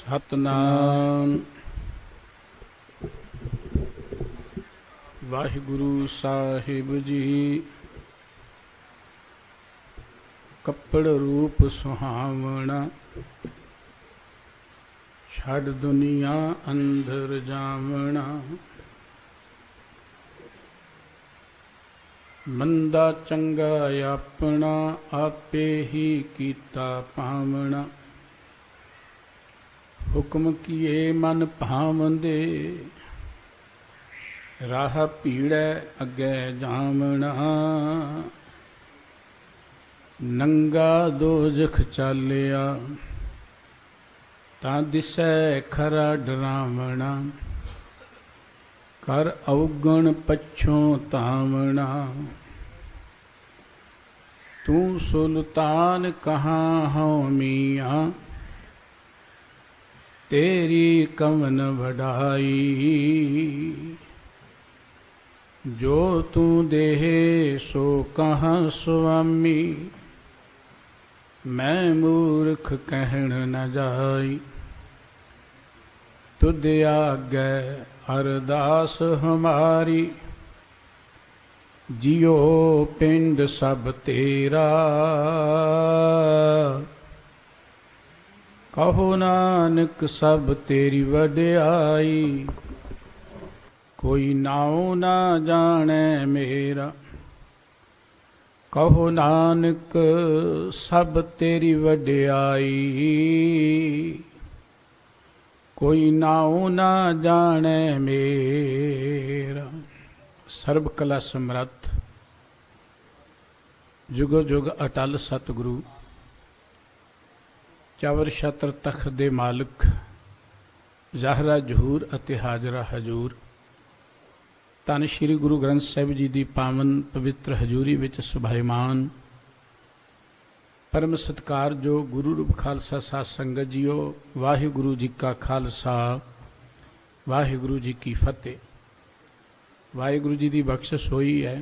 ਸਤਨਾਮ ਵਾਹਿਗੁਰੂ ਸਾਹਿਬ ਜੀ। ਕੱਪੜ ਰੂਪ ਸੁਹਾਵਣਾ, ਛੱਡ ਦੁਨੀਆ ਅੰਦਰ ਜਾਵਣਾ। ਮੰਦਾ ਚੰਗਾ ਆਪਣਾ, ਆਪੇ ਹੀ ਕੀਤਾ ਪਾਵਣਾ। ਹੁਕਮ ਕੀਏ ਮਨ ਭਾਵੰਦੇ, ਰਾਹ ਭੀੜੈ ਅੱਗੇ ਜਾਵਣਾ। ਨੰਗਾ ਦੋਜਖ ਚਾਲਿਆ, ਤਾਂ ਦਿਸੈ ਖਰਾ ਡਰਾਵਣਾ। ਕਰ ਔਗਣ ਪਛੋਂ ਤਾਵਣਾ। ਤੂੰ ਸੁਲਤਾਨ ਕਹਾਂ ਹਉ ਮੀਆਂ, ਤੇਰੀ ਕਵਨ ਵਡਾਈ। ਜੋ ਤੂੰ ਦੇਹ ਸੋ ਕਹਾਂ ਸੁਆਮੀ, ਮੈਂ ਮੂਰਖ ਕਹਿਣ ਨ ਜਾਈ। ਤੁਧ ਆਗੈ ਅਰਦਾਸ ਹਮਾਰੀ, ਜਿਉ ਪਿੰਡ ਸਭ ਤੇਰਾ। ਕਹੋ ਨਾਨਕ ਸਭ ਤੇਰੀ ਵਡਿਆਈ, ਕੋਈ ਨਾਉ ਨਾ ਜਾਣੈ ਮੇਰਾ। ਕਹੋ ਨਾਨਕ ਸਭ ਤੇਰੀ ਵਡਿਆਈ, ਕੋਈ ਨਾਉ ਨਾ ਜਾਣੈ ਮੇਰਾ। ਸਰਬ ਕਲਾ ਸਮਰੱਥ ਜੁਗੋ ਜੁਗ ਅਟਲ ਸਤਿਗੁਰੂ, ਚਵਰ ਛਤਰ ਤਖਤ ਦੇ ਮਾਲਕ, ਜ਼ਾਹਰਾ ਜ਼ਹੂਰ ਅਤੇ ਹਾਜ਼ਰਾ ਹਜ਼ੂਰ। ਧੰਨ ਸ਼੍ਰੀ ਗੁਰੂ ਗ੍ਰੰਥ ਸਾਹਿਬ ਜੀ ਦੀ ਪਾਵਨ ਪਵਿੱਤਰ ਹਜ਼ੂਰੀ ਵਿੱਚ ਸੁਭਾਈਮਾਨ ਪਰਮ ਸਤਿਕਾਰਯੋਗ ਗੁਰੂ ਰੂਪ ਖਾਲਸਾ ਸਾਧ ਸੰਗਤ ਜੀਓ, ਵਾਹਿਗੁਰੂ ਜੀ ਕਾ ਖਾਲਸਾ, ਵਾਹਿਗੁਰੂ ਜੀ ਕੀ ਫਤਿਹ। ਵਾਹਿਗੁਰੂ ਜੀ ਦੀ ਬਖਸ਼ਿਸ਼ ਹੋਈ ਹੈ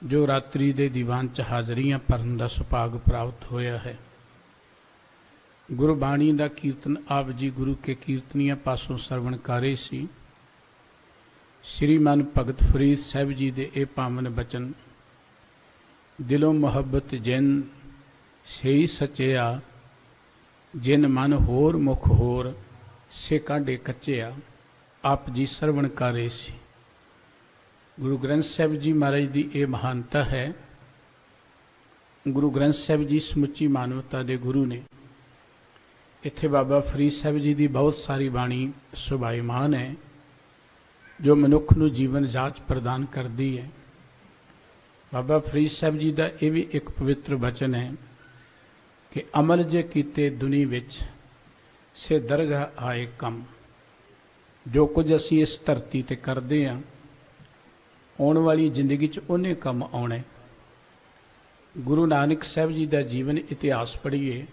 ਜੋ ਰਾਤਰੀ ਦੇ ਦੀਵਾਨ 'ਚ ਹਾਜ਼ਰੀਆਂ ਭਰਨ ਦਾ ਸੁਭਾਗ ਪ੍ਰਾਪਤ ਹੋਇਆ ਹੈ। ਗੁਰਬਾਣੀ ਦਾ ਕੀਰਤਨ ਆਪ ਜੀ ਗੁਰੂ ਕੇ ਕੀਰਤਨੀਆਂ ਪਾਸੋਂ ਸਰਵਣ ਕਾਰੇ ਸੀ। ਸ਼੍ਰੀਮਾਨ ਭਗਤ ਫਰੀਦ ਸਾਹਿਬ ਜੀ ਦੇ ਇਹ ਪਾਵਨ ਬਚਨ, ਦਿਲੋਂ ਮੁਹੱਬਤ ਜਿਨ ਸਹੀ ਸਚਿਆ, ਜਿਨ ਮਨ ਹੋਰ ਮੁਖ ਹੋਰ, ਸੇ ਕਾਢੇ ਕੱਚਿਆ, ਆਪ ਜੀ ਸਰਵਣ ਕਾਰੇ ਸੀ। ਗੁਰੂ ਗ੍ਰੰਥ ਸਾਹਿਬ ਜੀ ਮਹਾਰਾਜ ਦੀ ਇਹ ਮਹਾਨਤਾ ਹੈ। ਗੁਰੂ ਗ੍ਰੰਥ ਸਾਹਿਬ ਜੀ ਸਮੁੱਚੀ ਮਾਨਵਤਾ ਦੇ ਗੁਰੂ ਨੇ। ਇੱਥੇ ਬਾਬਾ ਫਰੀਦ ਸਾਹਿਬ ਜੀ ਦੀ ਬਹੁਤ ਸਾਰੀ ਬਾਣੀ ਸੁਭਾਈਮਾਨ ਹੈ ਜੋ ਮਨੁੱਖ ਨੂੰ ਜੀਵਨ ਜਾਚ ਪ੍ਰਦਾਨ ਕਰਦੀ ਹੈ। ਬਾਬਾ ਫਰੀਦ ਸਾਹਿਬ ਜੀ ਦਾ ਇਹ ਵੀ ਇੱਕ ਪਵਿੱਤਰ ਬਚਨ ਹੈ ਕਿ ਅਮਲ ਜੇ ਕੀਤੇ ਦੁਨੀ ਵਿੱਚ, ਸੇ ਦਰਗਾਹ ਆਏ ਕੰਮ। ਜੋ ਕੁਝ ਅਸੀਂ ਇਸ ਧਰਤੀ 'ਤੇ ਕਰਦੇ ਹਾਂ, ਆਉਣ ਵਾਲੀ ਜ਼ਿੰਦਗੀ 'ਚ ਉਹਨੇ ਕੰਮ ਆਉਣਾ। ਗੁਰੂ ਨਾਨਕ ਸਾਹਿਬ ਜੀ ਦਾ ਜੀਵਨ ਇਤਿਹਾਸ ਪੜ੍ਹੀਏ।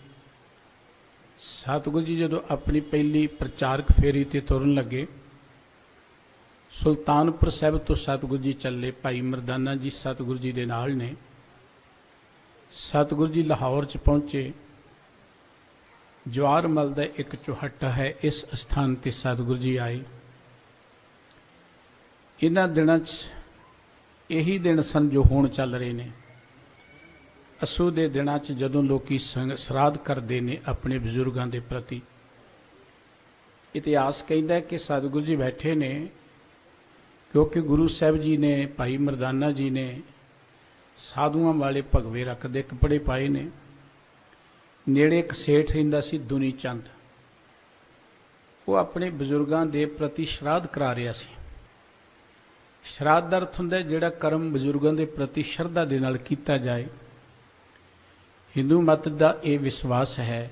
ਸਤਿਗੁਰੂ ਜੀ ਜਦੋਂ ਆਪਣੀ ਪਹਿਲੀ ਪ੍ਰਚਾਰਕ ਫੇਰੀ 'ਤੇ ਤੁਰਨ ਲੱਗੇ, ਸੁਲਤਾਨਪੁਰ ਸਾਹਿਬ ਤੋਂ ਸਤਿਗੁਰੂ ਜੀ ਚੱਲੇ। ਭਾਈ ਮਰਦਾਨਾ ਜੀ ਸਤਿਗੁਰੂ ਜੀ ਦੇ ਨਾਲ ਨੇ। ਸਤਿਗੁਰੂ ਜੀ ਲਾਹੌਰ 'ਚ ਪਹੁੰਚੇ। ਜਵਾਰ ਮਲ ਦਾ ਇੱਕ ਚੌਹੱਟਾ ਹੈ, ਇਸ ਸਥਾਨ 'ਤੇ ਸਤਿਗੁਰੂ ਜੀ ਆਏ। ਇਹਨਾਂ ਦਿਨਾਂ 'ਚ ਇਹੀ ਦਿਨ ਸਨ ਜੋ ਹੁਣ ਚੱਲ ਰਹੇ ਨੇ। ਅੱਸੂ ਦੇ ਦਿਨਾਂ 'ਚ ਜਦੋਂ ਲੋਕੀ ਸਰਾਧ ਕਰਦੇ ਨੇ ਆਪਣੇ ਬਜ਼ੁਰਗਾਂ ਦੇ ਪ੍ਰਤੀ। ਇਤਿਹਾਸ ਕਹਿੰਦਾ ਕਿ ਸਤਿਗੁਰੂ ਜੀ ਬੈਠੇ ਨੇ, ਕਿਉਂਕਿ ਗੁਰੂ ਸਾਹਿਬ ਜੀ ਨੇ, ਭਾਈ ਮਰਦਾਨਾ ਜੀ ਨੇ ਸਾਧੂਆਂ ਵਾਲੇ ਭਗਵੇ ਰੱਖਦੇ ਕੱਪੜੇ ਪਾਏ ਨੇ। ਨੇੜੇ ਇੱਕ ਸੇਠ ਰਹਿੰਦਾ ਸੀ, ਦੁਨੀ ਚੰਦ। ਉਹ ਆਪਣੇ ਬਜ਼ੁਰਗਾਂ ਦੇ ਪ੍ਰਤੀ ਸ਼ਰਾਧ ਕਰਾ ਰਿਹਾ ਸੀ। ਸ਼ਰਾਧ ਦਾ ਅਰਥ ਹੁੰਦਾ ਜਿਹੜਾ ਕਰਮ ਬਜ਼ੁਰਗਾਂ ਦੇ ਪ੍ਰਤੀ ਸ਼ਰਧਾ ਦੇ ਨਾਲ ਕੀਤਾ ਜਾਏ। ਹਿੰਦੂ ਮਤ ਦਾ ਇਹ ਵਿਸ਼ਵਾਸ ਹੈ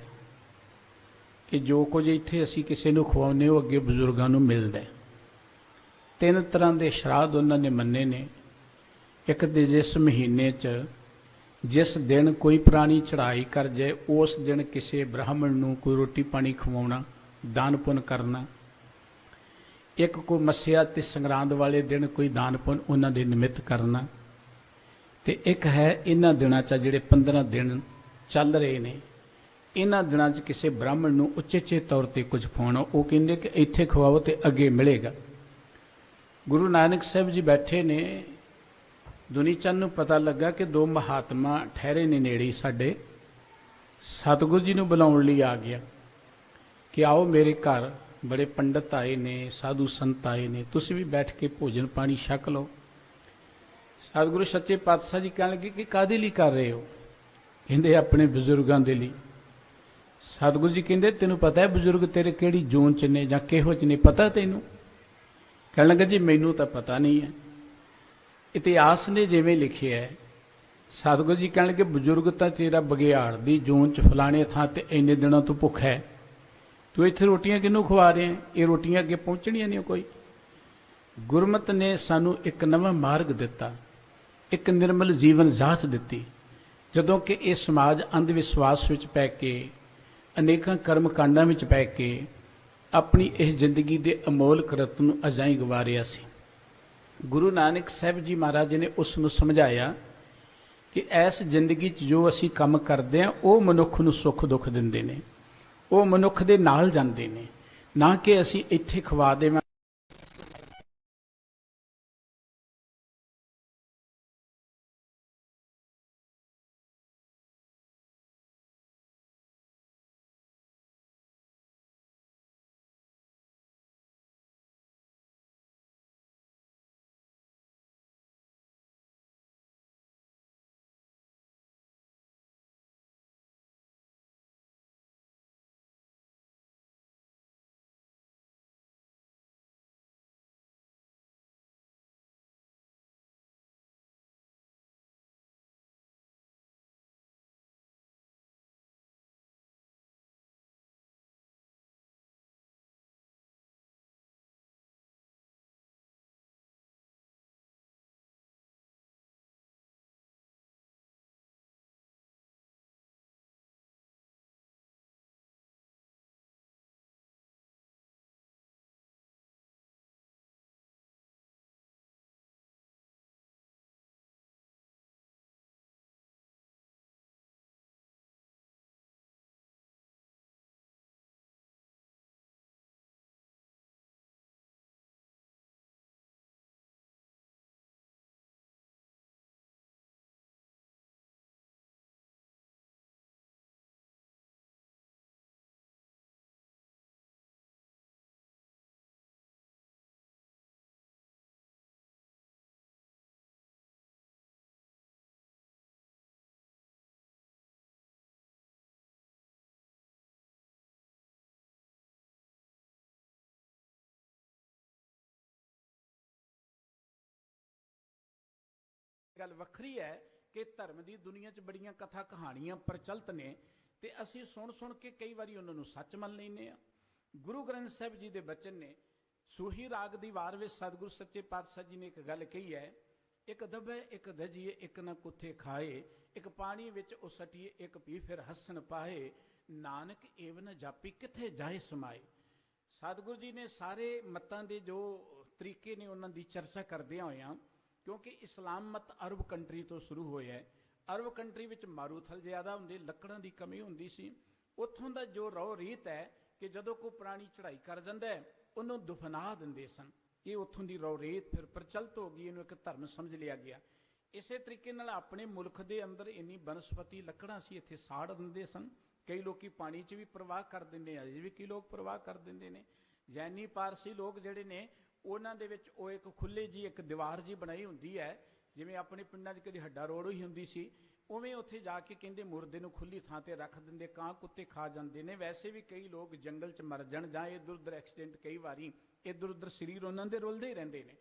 ਕਿ ਜੋ ਕੁਝ ਇੱਥੇ ਅਸੀਂ ਕਿਸੇ ਨੂੰ ਖਵਾਉਂਦੇ ਉਹ ਅੱਗੇ ਬਜ਼ੁਰਗਾਂ ਨੂੰ ਮਿਲਦਾ। 3 ਤਰ੍ਹਾਂ ਦੇ ਸ਼ਰਾਧ ਉਹਨਾਂ ਨੇ ਮੰਨੇ ਨੇ। ਇੱਕ ਤੇ ਜਿਸ ਮਹੀਨੇ 'ਚ ਜਿਸ ਦਿਨ ਕੋਈ ਪ੍ਰਾਣੀ ਚੜ੍ਹਾਈ ਕਰ ਜਾਏ, ਉਸ ਦਿਨ ਕਿਸੇ ਬ੍ਰਾਹਮਣ ਨੂੰ ਕੋਈ ਰੋਟੀ ਪਾਣੀ ਖਵਾਉਣਾ, ਦਾਨ ਪੁੰਨ ਕਰਨਾ। ਇੱਕ ਕੋਈ ਮੱਸਿਆ ਤੇ ਸੰਗਰਾਂਦ ਵਾਲੇ ਦਿਨ ਕੋਈ ਦਾਨ ਪੁੰਨ ਉਹਨਾਂ ਦੇ ਨਿਮਿਤ ਕਰਨਾ। ਤੇ ਇੱਕ ਹੈ ਇਹਨਾਂ ਦਿਨਾਂ 'ਚ ਜਿਹੜੇ 15 ਦਿਨ ਚੱਲ ਰਹੇ ਨੇ, ਇਹਨਾਂ ਦਿਨਾਂ 'ਚ ਕਿਸੇ ਬ੍ਰਾਹਮਣ ਨੂੰ ਉਚੇਚੇ ਤੌਰ ਤੇ ਕੁਝ ਖਵਾਉਣਾ, ਉਹ ਕਹਿੰਦੇ ਕਿ ਇੱਥੇ ਖਵਾਓ ਤੇ ਅੱਗੇ ਮਿਲੇਗਾ। ਗੁਰੂ ਨਾਨਕ ਸਾਹਿਬ ਜੀ ਬੈਠੇ ਨੇ, ਦੁਨੀ ਚੰਦ ਨੂੰ ਪਤਾ ਲੱਗਾ ਕਿ ਦੋ ਮਹਾਤਮਾ ਠਹਿਰੇ ਨੇ ਨੇੜੇ ਸਾਡੇ। ਸਤਿਗੁਰੂ ਜੀ ਨੂੰ ਬੁਲਾਉਣ ਲਈ ਆ ਗਿਆ ਕਿ ਆਓ ਮੇਰੇ ਘਰ, ਬੜੇ ਪੰਡਤ ਆਏ ਨੇ, ਸਾਧੂ ਸੰਤ ਆਏ ਨੇ, ਤੁਸੀਂ ਵੀ ਬੈਠ ਕੇ ਭੋਜਨ ਪਾਣੀ ਛਕ ਲਓ। ਸਤਿਗੁਰੂ ਸੱਚੇ ਪਾਤਸ਼ਾਹ ਜੀ ਕਹਿਣ ਲੱਗੇ ਕਿ ਕਾਹਦੇ ਲਈ ਕਰ ਰਹੇ ਹੋ? ਕਹਿੰਦੇ ਆਪਣੇ ਬਜ਼ੁਰਗਾਂ ਦੇ ਲਈ। ਸਤਿਗੁਰੂ ਜੀ ਕਹਿੰਦੇ ਤੈਨੂੰ ਪਤਾ ਹੈ ਬਜ਼ੁਰਗ ਤੇਰੇ ਕਿਹੜੀ ਜੂਨ 'ਚ ਨੇ ਜਾਂ ਕਿਹੋ ਜਿਹੇ ਨੇ, ਪਤਾ ਤੈਨੂੰ? ਕਹਿਣ ਲੱਗਾ ਜੀ ਮੈਨੂੰ ਤਾਂ ਪਤਾ ਨਹੀਂ ਹੈ, ਇਤਿਹਾਸ ਨੇ ਜਿਵੇਂ ਲਿਖਿਆ ਹੈ। ਸਤਿਗੁਰੂ ਜੀ ਕਹਿਣ ਲੱਗੇ ਬਜ਼ੁਰਗ ਤਾਂ ਤੇਰਾ ਬਗਿਆੜ ਦੀ ਜੂਨ 'ਚ ਫਲਾਣੇ ਥਾਂ ਤੇ ਇੰਨੇ ਦਿਨਾਂ ਤੋਂ ਭੁੱਖਾ ਹੈ, ਤੂੰ ਇੱਥੇ ਰੋਟੀਆਂ ਕਿਹਨੂੰ ਖਵਾ ਰਿਹਾ? ਇਹ ਰੋਟੀਆਂ ਅੱਗੇ ਪਹੁੰਚਣੀਆਂ ਨਹੀਂ ਕੋਈ। ਗੁਰਮਤ ਨੇ ਸਾਨੂੰ ਇੱਕ ਨਵਾਂ ਮਾਰਗ ਦਿੱਤਾ, ਇੱਕ ਨਿਰਮਲ ਜੀਵਨ ਜਾਚ ਦਿੱਤੀ। ਜਦੋਂ ਕਿ ਇਹ ਸਮਾਜ ਅੰਧ ਵਿਸ਼ਵਾਸ ਵਿੱਚ ਪੈ ਕੇ, ਅਨੇਕਾਂ ਕਰਮ ਕਾਂਡਾਂ ਵਿੱਚ ਪੈ ਕੇ ਆਪਣੀ ਇਹ ਜ਼ਿੰਦਗੀ ਦੇ ਅਮੋਲਕ ਰਤਨ ਨੂੰ ਅਜਾਈਂ ਗਵਾ ਰਿਹਾ ਸੀ, ਗੁਰੂ ਨਾਨਕ ਸਾਹਿਬ ਜੀ ਮਹਾਰਾਜ ਨੇ ਉਸ ਨੂੰ ਸਮਝਾਇਆ ਕਿ ਇਸ ਜ਼ਿੰਦਗੀ 'ਚ ਜੋ ਅਸੀਂ ਕੰਮ ਕਰਦੇ ਹਾਂ ਉਹ ਮਨੁੱਖ ਨੂੰ ਸੁੱਖ ਦੁੱਖ ਦਿੰਦੇ ਨੇ, ਉਹ ਮਨੁੱਖ ਦੇ ਨਾਲ ਜਾਂਦੇ ਨੇ, ਨਾ ਕਿ ਅਸੀਂ ਇੱਥੇ ਖਵਾ ਦੇਵਾਂ। ਗੱਲ ਵੱਖਰੀ ਹੈ ਕਿ ਧਰਮ ਦੀ ਦੁਨੀਆ 'ਚ ਬੜੀਆਂ ਕਥਾ ਕਹਾਣੀਆਂ ਪ੍ਰਚਲਿਤ ਨੇ ਤੇ ਅਸੀਂ ਸੁਣ ਕੇ ਕਈ ਵਾਰੀ ਉਹਨਾਂ ਨੂੰ ਸੱਚ ਮੰਨ ਲੈਂਦੇ ਹਾਂ। ਗੁਰੂ ਗ੍ਰੰਥ ਸਾਹਿਬ ਜੀ ਦੇ ਬਚਨ ਨੇ, ਸੂਹੀ ਰਾਗ ਦੀ ਵਾਰ ਵਿੱਚ ਸਤਿਗੁਰੂ ਸੱਚੇ ਪਾਤਸ਼ਾਹ ਜੀ ਨੇ ਇੱਕ ਗੱਲ ਕਹੀ ਹੈ, ਇੱਕ ਦਬੇ ਇੱਕ ਦਜੀਏ ਇੱਕ ਨਾ ਕੁੱਥੇ ਖਾਏ, ਇੱਕ ਪਾਣੀ ਵਿੱਚ ਉਹ ਸਟੀਏ ਇੱਕ ਪੀ ਫਿਰ ਹੱਸਣ ਪਾਏ, ਨਾਨਕ ਏਵ ਨ ਜਾਪੀ ਕਿੱਥੇ ਜਾਏ ਸਮਾਏ। ਸਤਿਗੁਰੂ ਜੀ ਨੇ ਸਾਰੇ ਮਤਾਂ ਦੇ ਜੋ ਤਰੀਕੇ ਨੇ ਉਹਨਾਂ ਦੀ ਚਰਚਾ ਕਰਦਿਆਂ ਹੋਇਆਂ, ਕਿਉਂਕਿ ਇਸਲਾਮ ਮਤ ਅਰਬ ਕੰਟਰੀ ਤੋਂ ਸ਼ੁਰੂ ਹੋਇਆ ਹੈ। ਅਰਬ ਕੰਟਰੀ ਵਿੱਚ ਮਾਰੂਥਲ ਜ਼ਿਆਦਾ ਹੁੰਦੇ, ਲੱਕੜਾਂ ਦੀ ਕਮੀ ਹੁੰਦੀ ਸੀ। ਉੱਥੋਂ ਦਾ ਜੋ ਰਹੁ ਰੀਤ ਹੈ ਕਿ ਜਦੋਂ ਕੋਈ ਪ੍ਰਾਣੀ ਚੜ੍ਹਾਈ ਕਰ ਜਾਂਦਾ ਹੈ ਉਹਨੂੰ ਦਫਨਾ ਦਿੰਦੇ ਸਨ। ਇਹ ਉੱਥੋਂ ਦੀ ਰਹੁ ਰੀਤ ਫਿਰ ਪ੍ਰਚਲਿਤ ਹੋ ਗਈ, ਇਹਨੂੰ ਇੱਕ ਧਰਮ ਸਮਝ ਲਿਆ ਗਿਆ। ਇਸੇ ਤਰੀਕੇ ਨਾਲ ਆਪਣੇ ਮੁਲਕ ਦੇ ਅੰਦਰ ਇੰਨੀ ਬਨਸਪਤੀ ਲੱਕੜਾਂ ਸੀ, ਇੱਥੇ ਸਾੜ ਦਿੰਦੇ ਸਨ। ਕਈ ਲੋਕੀ ਪਾਣੀ 'ਚ ਵੀ ਪ੍ਰਵਾਹ ਕਰ ਦਿੰਦੇ, ਅਜੇ ਵੀ ਕਈ ਲੋਕ ਪ੍ਰਵਾਹ ਕਰ ਦਿੰਦੇ ਨੇ। ਜੈਨੀ ਪਾਰਸੀ ਲੋਕ ਜਿਹੜੇ ਨੇ ਉਹਨਾਂ ਦੇ ਵਿੱਚ ਉਹ ਇੱਕ ਖੁੱਲ੍ਹੀ ਜੀ ਇੱਕ ਦੀਵਾਰ ਜੀ ਬਣਾਈ ਹੁੰਦੀ ਹੈ, ਜਿਵੇਂ ਆਪਣੇ ਪਿੰਡਾਂ 'ਚ ਕਦੀ ਹੱਡਾ ਰੋਡ ਹੀ ਹੁੰਦੀ ਸੀ, ਉਵੇਂ ਉੱਥੇ ਜਾ ਕੇ ਕਹਿੰਦੇ ਮੁਰਦੇ ਨੂੰ ਖੁੱਲ੍ਹੀ ਥਾਂ ਤੇ ਰੱਖ ਦਿੰਦੇ, ਕਾਂ ਕੁੱਤੇ ਖਾ ਜਾਂਦੇ ਨੇ। ਵੈਸੇ ਵੀ ਕਈ ਲੋਕ ਜੰਗਲ 'ਚ ਮਰ ਜਾਣ ਜਾਂ ਇੱਧਰ ਉੱਧਰ ਐਕਸੀਡੈਂਟ, ਕਈ ਵਾਰੀ ਇੱਧਰ ਉੱਧਰ ਸਰੀਰ ਉਹਨਾਂ ਦੇ ਰੁਲਦੇ ਹੀ ਰਹਿੰਦੇ ਨੇ।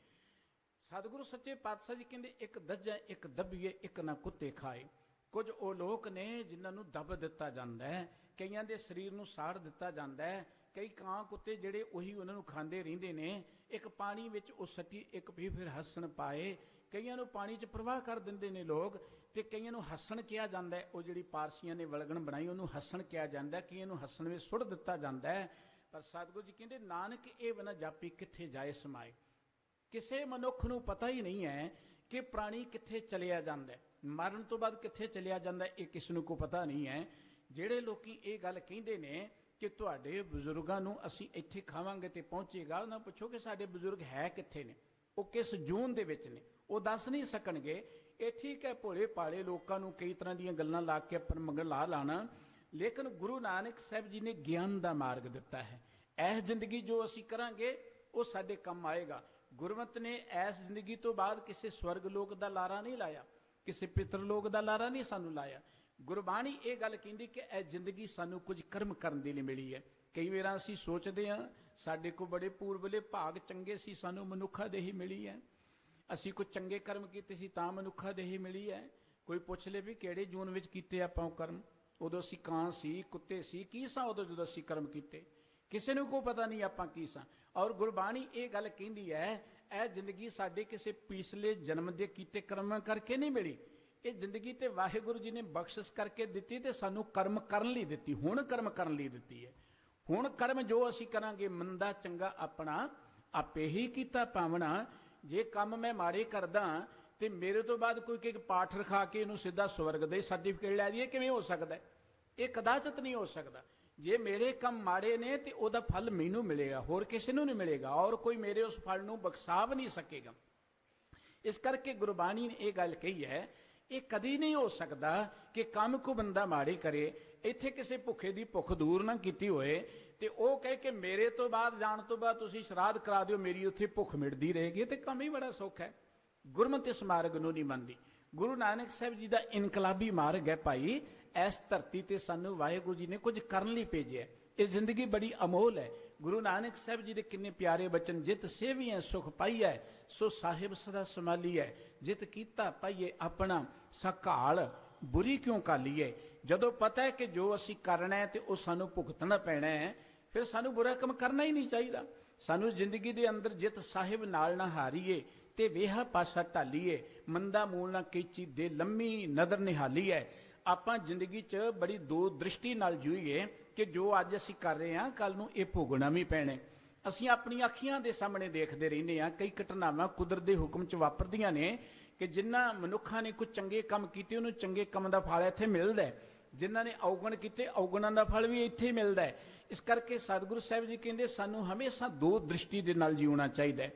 ਸਤਿਗੁਰੂ ਸੱਚੇ ਪਾਤਸ਼ਾਹ ਜੀ ਕਹਿੰਦੇ ਇੱਕ ਦੱਜੇ ਇੱਕ ਦੱਬੀਏ ਇੱਕ ਨਾ ਕੁੱਤੇ ਖਾਏ। ਕੁਝ ਉਹ ਲੋਕ ਨੇ ਜਿਨ੍ਹਾਂ ਨੂੰ ਦੱਬ ਦਿੱਤਾ ਜਾਂਦਾ ਹੈ, ਕਈਆਂ ਦੇ ਸਰੀਰ ਨੂੰ ਸਾੜ ਦਿੱਤਾ ਜਾਂਦਾ ਹੈ, ਕਈ ਕਾਂ ਕੁੱਤੇ ਜਿਹੜੇ ਉਹੀ ਉਹਨਾਂ ਨੂੰ ਖਾਂਦੇ ਰਹਿੰਦੇ ਨੇ। ਇੱਕ ਪਾਣੀ ਵਿੱਚ ਉਹ ਸੱਟੀ ਇੱਕ ਵੀ ਫਿਰ ਹੱਸਣ ਪਾਏ, ਕਈਆਂ ਨੂੰ ਪਾਣੀ 'ਚ ਪ੍ਰਵਾਹ ਕਰ ਦਿੰਦੇ ਨੇ ਲੋਕ, ਤੇ ਕਈਆਂ ਨੂੰ ਹੱਸਣ ਕਿਹਾ ਜਾਂਦਾ ਹੈ। ਉਹ ਜਿਹੜੀ ਪਾਰਸੀਆਂ ਨੇ ਵਲਗਣ ਬਣਾਈ ਉਹਨੂੰ ਹੱਸਣ ਕਿਹਾ ਜਾਂਦਾ, ਕਈਆਂ ਨੂੰ ਹੱਸਣ ਵਿੱਚ ਸੁੱਟ ਦਿੱਤਾ ਜਾਂਦਾ ਹੈ। ਪਰ ਸਤਿਗੁਰੂ ਜੀ ਕਹਿੰਦੇ ਨਾਨਕ ਇਹ ਬਨਾ ਜਾਪੀ ਕਿੱਥੇ ਜਾਏ ਸਮਾਏ। ਕਿਸੇ ਮਨੁੱਖ ਨੂੰ ਪਤਾ ਹੀ ਨਹੀਂ ਹੈ ਕਿ ਪ੍ਰਾਣੀ ਕਿੱਥੇ ਚਲਿਆ ਜਾਂਦਾ ਹੈ, ਮਰਨ ਤੋਂ ਬਾਅਦ ਕਿੱਥੇ ਚਲਿਆ ਜਾਂਦਾ, ਇਹ ਕਿਸ ਨੂੰ ਕੋਈ ਪਤਾ ਨਹੀਂ ਹੈ। ਜਿਹੜੇ ਲੋਕੀ ਇਹ ਗੱਲ ਕਹਿੰਦੇ ਨੇ ਕਿ ਤੁਹਾਡੇ ਬਜ਼ੁਰਗਾਂ ਨੂੰ ਅਸੀਂ ਇੱਥੇ ਖਾਵਾਂਗੇ ਤੇ ਪਹੁੰਚੇਗਾ, ਉਹਨਾਂ ਨੂੰ ਪੁੱਛੋ ਕਿ ਸਾਡੇ ਬਜ਼ੁਰਗ ਹੈ ਕਿੱਥੇ ਨੇ, ਉਹ ਕਿਸ ਜੂਨ ਦੇ ਵਿੱਚ ਨੇ, ਉਹ ਦੱਸ ਨਹੀਂ ਸਕਣਗੇ। ਇਹ ਠੀਕ ਹੈ, ਭੋਲੇ ਭਾਲੇ ਲੋਕਾਂ ਨੂੰ ਕਈ ਤਰ੍ਹਾਂ ਦੀਆਂ ਗੱਲਾਂ ਲਾ ਕੇ ਆਪਣ ਮਗਰ ਲਾ ਲਾਣਾ, ਲੇਕਿਨ ਗੁਰੂ ਨਾਨਕ ਸਾਹਿਬ ਜੀ ਨੇ ਗਿਆਨ ਦਾ ਮਾਰਗ ਦਿੱਤਾ ਹੈ। ਇਹ ਜ਼ਿੰਦਗੀ ਜੋ ਅਸੀਂ ਕਰਾਂਗੇ ਉਹ ਸਾਡੇ ਕੰਮ ਆਏਗਾ। ਗੁਰਮਤਿ ਨੇ ਇਸ ਜ਼ਿੰਦਗੀ ਤੋਂ ਬਾਅਦ ਕਿਸੇ ਸਵਰਗ ਲੋਕ ਦਾ ਲਾਰਾ ਨਹੀਂ ਲਾਇਆ, ਕਿਸੇ ਪਿਤਰ ਲੋਕ ਦਾ ਲਾਰਾ ਨਹੀਂ ਸਾਨੂੰ ਲਾਇਆ। ਗੁਰਬਾਣੀ ਇਹ ਗੱਲ ਕਹਿੰਦੀ ਕਿ ਇਹ ਜ਼ਿੰਦਗੀ ਸਾਨੂੰ ਕੁਝ ਕਰਮ ਕਰਨ ਦੇ ਲਈ ਮਿਲੀ ਹੈ। ਕਈ ਵਾਰ ਅਸੀਂ ਸੋਚਦੇ ਹਾਂ ਸਾਡੇ ਕੋਲ ਬੜੇ ਪੂਰਬਲੇ ਭਾਗ ਚੰਗੇ ਸੀ, ਸਾਨੂੰ ਮਨੁੱਖਾ ਦੇਹੀ ਮਿਲੀ ਹੈ, ਅਸੀਂ ਕੁਝ ਚੰਗੇ ਕਰਮ ਕੀਤੇ ਸੀ ਤਾਂ ਮਨੁੱਖਾ ਦੇਹੀ ਮਿਲੀ ਹੈ। ਕੋਈ ਪੁੱਛ ਲੇ ਵੀ ਕਿਹੜੇ ਜੂਨ ਵਿੱਚ ਕੀਤੇ ਆਪਾਂ ਉਹ ਕਰਮ, ਉਦੋਂ ਅਸੀਂ ਕਾਂ ਸੀ, ਕੁੱਤੇ ਸੀ, ਕੀ ਸਾਂ ਉਦੋਂ ਜਦੋਂ ਅਸੀਂ ਕਰਮ ਕੀਤੇ, ਕਿਸੇ ਨੂੰ ਕੋਈ ਪਤਾ ਨਹੀਂ ਆਪਾਂ ਕੀ ਸਾਂ। ਔਰ ਗੁਰਬਾਣੀ ਇਹ ਗੱਲ ਕਹਿੰਦੀ ਹੈ ਇਹ ਜ਼ਿੰਦਗੀ ਸਾਡੇ ਕਿਸੇ ਪਿਛਲੇ ਜਨਮ ਦੇ ਕੀਤੇ ਕਰਮਾਂ ਕਰਕੇ ਨਹੀਂ ਮਿਲੀ, ਇਹ ਜ਼ਿੰਦਗੀ ਤੇ ਵਾਹਿਗੁਰੂ ਜੀ ਨੇ ਬਖਸ਼ਿਸ਼ ਕਰਕੇ ਦਿੱਤੀ ਤੇ ਸਾਨੂੰ ਕਰਮ ਕਰਨ ਲਈ ਦਿੱਤੀ। ਹੁਣ ਕਰਮ ਕਰਨ ਲਈ ਦਿੱਤੀ ਹੈ। ਹੁਣ ਕਰਮ ਜੋ ਅਸੀਂ ਕਰਾਂਗੇ ਮੰਦਾ ਚੰਗਾ ਆਪਣਾ ਆਪੇ ਹੀ ਕੀਤਾ ਪਾਵਣਾ। ਜੇ ਕੰਮ ਮੈਂ ਮਾੜੇ ਕਰਦਾ ਤੇ ਮੇਰੇ ਤੋਂ ਬਾਅਦ ਕੋਈ ਇੱਕ ਪਾਠ ਰਖਾ ਕੇ ਇਹਨੂੰ ਸਿੱਧਾ ਸਵਰਗ ਦੇ ਸਰਟੀਫਿਕੇਟ ਲੈ ਦਈਏ, ਕਿਵੇਂ ਹੋ ਸਕਦਾ? ਇਹ ਕਦਾਚਿਤ ਨਹੀਂ ਹੋ ਸਕਦਾ। ਜੇ ਮੇਰੇ ਕੰਮ ਮਾੜੇ ਨੇ ਤੇ ਉਹਦਾ ਫਲ ਮੈਨੂੰ ਮਿਲੇਗਾ, ਹੋਰ ਕਿਸੇ ਨੂੰ ਨਹੀਂ ਮਿਲੇਗਾ, ਔਰ ਕੋਈ ਮੇਰੇ ਉਸ ਫਲ ਨੂੰ ਬਖਸ਼ਾ ਵੀ ਨਹੀਂ ਸਕੇਗਾ। ਇਸ ਕਰਕੇ ਗੁਰਬਾਣੀ ਨੇ ਇਹ ਗੱਲ ਕਹੀ ਹੈ, ਇਹ ਕਦੀ ਨਹੀਂ ਹੋ ਸਕਦਾ ਕਿ ਕੰਮ ਕੋ ਬੰਦਾ ਮਾੜੇ ਕਰੇ, ਇੱਥੇ ਕਿਸੇ ਭੁੱਖੇ ਦੀ ਭੁੱਖ ਦੂਰ ਨਾ ਕੀਤੀ ਹੋਏ ਤੇ ਉਹ ਕਹੇ ਕਿ ਮੇਰੇ ਤੋਂ ਬਾਅਦ ਜਾਣ ਤੋਂ ਬਾਅਦ ਤੁਸੀਂ ਸ਼ਰਾਧ ਕਰਾ ਦਿਓ, ਮੇਰੀ ਉੱਥੇ ਭੁੱਖ ਮਿਟਦੀ ਰਹੇਗੀ, ਤੇ ਕੰਮ ਹੀ ਬੜਾ ਸੌਖਾ ਹੈ। ਗੁਰਮਤਿ ਇਸ ਮਾਰਗ ਨੂੰ ਨਹੀਂ ਮੰਨਦੀ। ਗੁਰੂ ਨਾਨਕ ਸਾਹਿਬ ਜੀ ਦਾ ਇਨਕਲਾਬੀ ਮਾਰਗ ਹੈ ਭਾਈ। ਇਸ ਧਰਤੀ ਤੇ ਸਾਨੂੰ ਵਾਹਿਗੁਰੂ ਜੀ ਨੇ ਕੁਝ ਕਰਨ ਲਈ ਭੇਜਿਆ। ਇਹ ਜ਼ਿੰਦਗੀ ਬੜੀ ਅਮੋਲ ਹੈ। ਗੁਰੂ ਨਾਨਕ ਸਾਹਿਬ ਜੀ ਦੇ ਕਿੰਨੇ ਪਿਆਰੇ ਬਚਨ, ਜਿਤ ਸੇਵੀਐ ਸੁਖ ਪਾਈਐ, ਸੋ ਸਾਹਿਬ ਸਦਾ ਸੰਭਾਲੀਐ, ਜਿਤ ਕੀਤਾ ਪਾਈਏ ਆਪਣਾ ਸਕਾਲ ਬੁਰੀ ਕਿਉਂ ਕਾਲੀਏ। ਜਦੋਂ ਪਤਾ ਹੈ ਕਿ ਜੋ ਅਸੀਂ ਕਰਨਾ ਹੈ ਤੇ ਉਹ ਸਾਨੂੰ ਭੁਗਤਣਾ ਪੈਣਾ ਹੈ, ਫਿਰ ਸਾਨੂੰ ਬੁਰਾ ਕੰਮ ਕਰਨਾ ਹੀ ਨਹੀਂ ਚਾਹੀਦਾ। ਸਾਨੂੰ ਜ਼ਿੰਦਗੀ ਦੇ ਅੰਦਰ ਜਿਤ ਸਾਹਿਬ ਨਾਲ ਨਾ ਹਾਰੀਏ ਤੇ ਵੇਹਾ ਪਾਸਾ ਢਾਲੀਏ, ਮੰਦਾ ਮੂਲ ਨਾ ਕੀਚੀ ਦੇ ਲੰਮੀ ਨਦਰ ਨਿਹਾਲੀਏ। ਆਪਾਂ ਜ਼ਿੰਦਗੀ 'ਚ ਬੜੀ ਦੂਰ ਦ੍ਰਿਸ਼ਟੀ ਨਾਲ ਜੀਈਏ ਕਿ ਜੋ ਅੱਜ ਅਸੀਂ ਕਰ ਰਹੇ ਹਾਂ ਕੱਲ ਨੂੰ ਇਹ ਭੋਗਣਾ ਵੀ ਪੈਣਾ। ਅਸੀਂ ਆਪਣੀਆਂ ਅੱਖੀਆਂ ਦੇ ਸਾਹਮਣੇ ਦੇਖਦੇ ਰਹਿੰਦੇ ਹਾਂ, ਕਈ ਘਟਨਾਵਾਂ ਕੁਦਰਤ ਦੇ ਹੁਕਮ 'ਚ ਵਾਪਰਦੀਆਂ ਨੇ ਕਿ ਜਿਨ੍ਹਾਂ ਮਨੁੱਖਾਂ ਨੇ ਕੁਝ ਚੰਗੇ ਕੰਮ ਕੀਤੇ ਉਹਨੂੰ ਚੰਗੇ ਕੰਮ ਦਾ ਫਲ ਇੱਥੇ ਮਿਲਦਾ ਹੈ, ਜਿਨ੍ਹਾਂ ਨੇ ਔਗਣ ਕੀਤੇ ਔਗਣਾਂ ਦਾ ਫਲ ਵੀ ਇੱਥੇ ਮਿਲਦਾ ਹੈ। ਇਸ ਕਰਕੇ ਸਤਿਗੁਰੂ ਸਾਹਿਬ ਜੀ ਕਹਿੰਦੇ ਸਾਨੂੰ ਹਮੇਸ਼ਾ ਦੋ ਦ੍ਰਿਸ਼ਟੀ ਦੇ ਨਾਲ ਜੀਉਣਾ ਚਾਹੀਦਾ ਹੈ,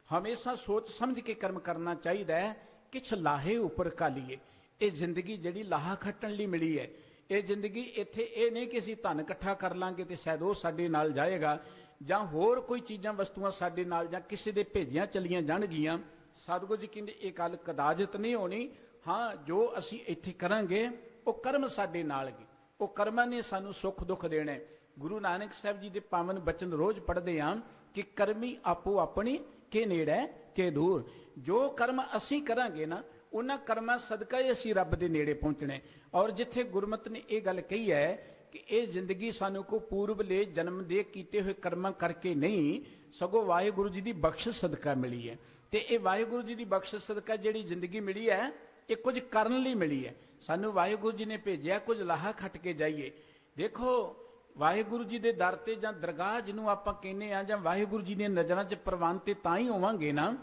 ਹਮੇਸ਼ਾ ਸੋਚ ਸਮਝ ਕੇ ਕਰਮ ਕਰਨਾ ਚਾਹੀਦਾ ਹੈ। ਕਿਛ ਲਾਹੇ ਉੱਪਰ ਕਾਲੀਏ। ਇਹ ਜ਼ਿੰਦਗੀ ਜਿਹੜੀ ਲਾਹਾ ਖੱਟਣ ਲਈ ਮਿਲੀ ਹੈ, ਇਹ ਜ਼ਿੰਦਗੀ ਇੱਥੇ ਇਹ ਨਹੀਂ ਕਿ ਅਸੀਂ ਧਨ ਇਕੱਠਾ ਕਰ ਲਾਂਗੇ ਤੇ ਸ਼ਾਇਦ ਉਹ ਸਾਡੇ ਨਾਲ ਜਾਏਗਾ, ਜਾਂ ਹੋਰ ਕੋਈ ਚੀਜ਼ਾਂ ਵਸਤੂਆਂ ਸਾਡੇ ਨਾਲ ਜਾਂ ਕਿਸੇ ਦੇ ਭੇਜੀਆਂ ਚਲੀਆਂ ਜਾਣਗੀਆਂ। ਸਤਿਗੁਰੂ ਜੀ ਕਹਿੰਦੇ ਇਹ ਗੱਲ ਕਦਾਜਿਤ ਨਹੀਂ ਹੋਣੀ। ਹਾਂ, ਜੋ ਅਸੀਂ ਇੱਥੇ ਕਰਾਂਗੇ ਉਹ ਕਰਮ ਸਾਡੇ ਨਾਲ ਗਏ, ਉਹ ਕਰਮਾਂ ਨੇ ਸਾਨੂੰ ਸੁੱਖ ਦੁੱਖ ਦੇਣਾ। ਗੁਰੂ ਨਾਨਕ ਸਾਹਿਬ ਜੀ ਦੇ ਪਾਵਨ ਬਚਨ ਰੋਜ਼ ਪੜ੍ਹਦੇ ਹਾਂ ਕਿ ਕਰਮੀ ਆਪੋ ਆਪਣੀ ਕੇ ਨੇੜੇ ਕੇ ਦੂਰ। ਜੋ ਕਰਮ ਅਸੀਂ ਕਰਾਂਗੇ ਨਾ ਉਹਨਾਂ ਕਰਮਾਂ ਸਦਕਾ ਹੀ ਅਸੀਂ ਰੱਬ ਦੇ ਨੇੜੇ ਪਹੁੰਚਣਾ। ਔਰ ਜਿੱਥੇ ਗੁਰਮਤਿ ਨੇ ਇਹ ਗੱਲ ਕਹੀ ਹੈ ਕਿ ਇਹ ਜ਼ਿੰਦਗੀ ਸਾਨੂੰ ਕੋ ਪੂਰਬਲੇ ਜਨਮ ਦੇ ਕੀਤੇ ਹੋਏ ਕਰਮਾਂ ਕਰਕੇ ਨਹੀਂ, ਸਗੋਂ ਵਾਹਿਗੁਰੂ ਜੀ ਦੀ ਬਖਸ਼ਿਸ਼ ਸਦਕਾ ਮਿਲੀ ਹੈ। ਤੇ ਇਹ ਵਾਹਿਗੁਰੂ ਜੀ ਦੀ ਬਖਸ਼ਿਸ਼ ਸਦਕਾ ਜਿਹੜੀ ਜ਼ਿੰਦਗੀ ਮਿਲੀ ਹੈ ਇਹ ਕੁਝ ਕਰਨ ਲਈ ਮਿਲੀ ਹੈ। ਸਾਨੂੰ ਵਾਹਿਗੁਰੂ ਜੀ ਨੇ ਭੇਜਿਆ ਕੁਝ ਲਾਹਾ ਖੱਟ ਕੇ ਜਾਈਏ। ਦੇਖੋ ਵਾਹਿਗੁਰੂ ਜੀ ਦੇ ਦਰ ਤੇ ਜਾਂ ਦਰਗਾਹ ਜਿਹਨੂੰ ਆਪਾਂ ਕਹਿੰਦੇ ਆ, ਜਾਂ ਵਾਹਿਗੁਰੂ ਜੀ ਦੀਆਂ ਨਜ਼ਰਾਂ 'ਚ ਪ੍ਰਵਾਨ ਤੇ ਤਾਂ ਹੀ ਹੋਵਾਂਗੇ ਨਾ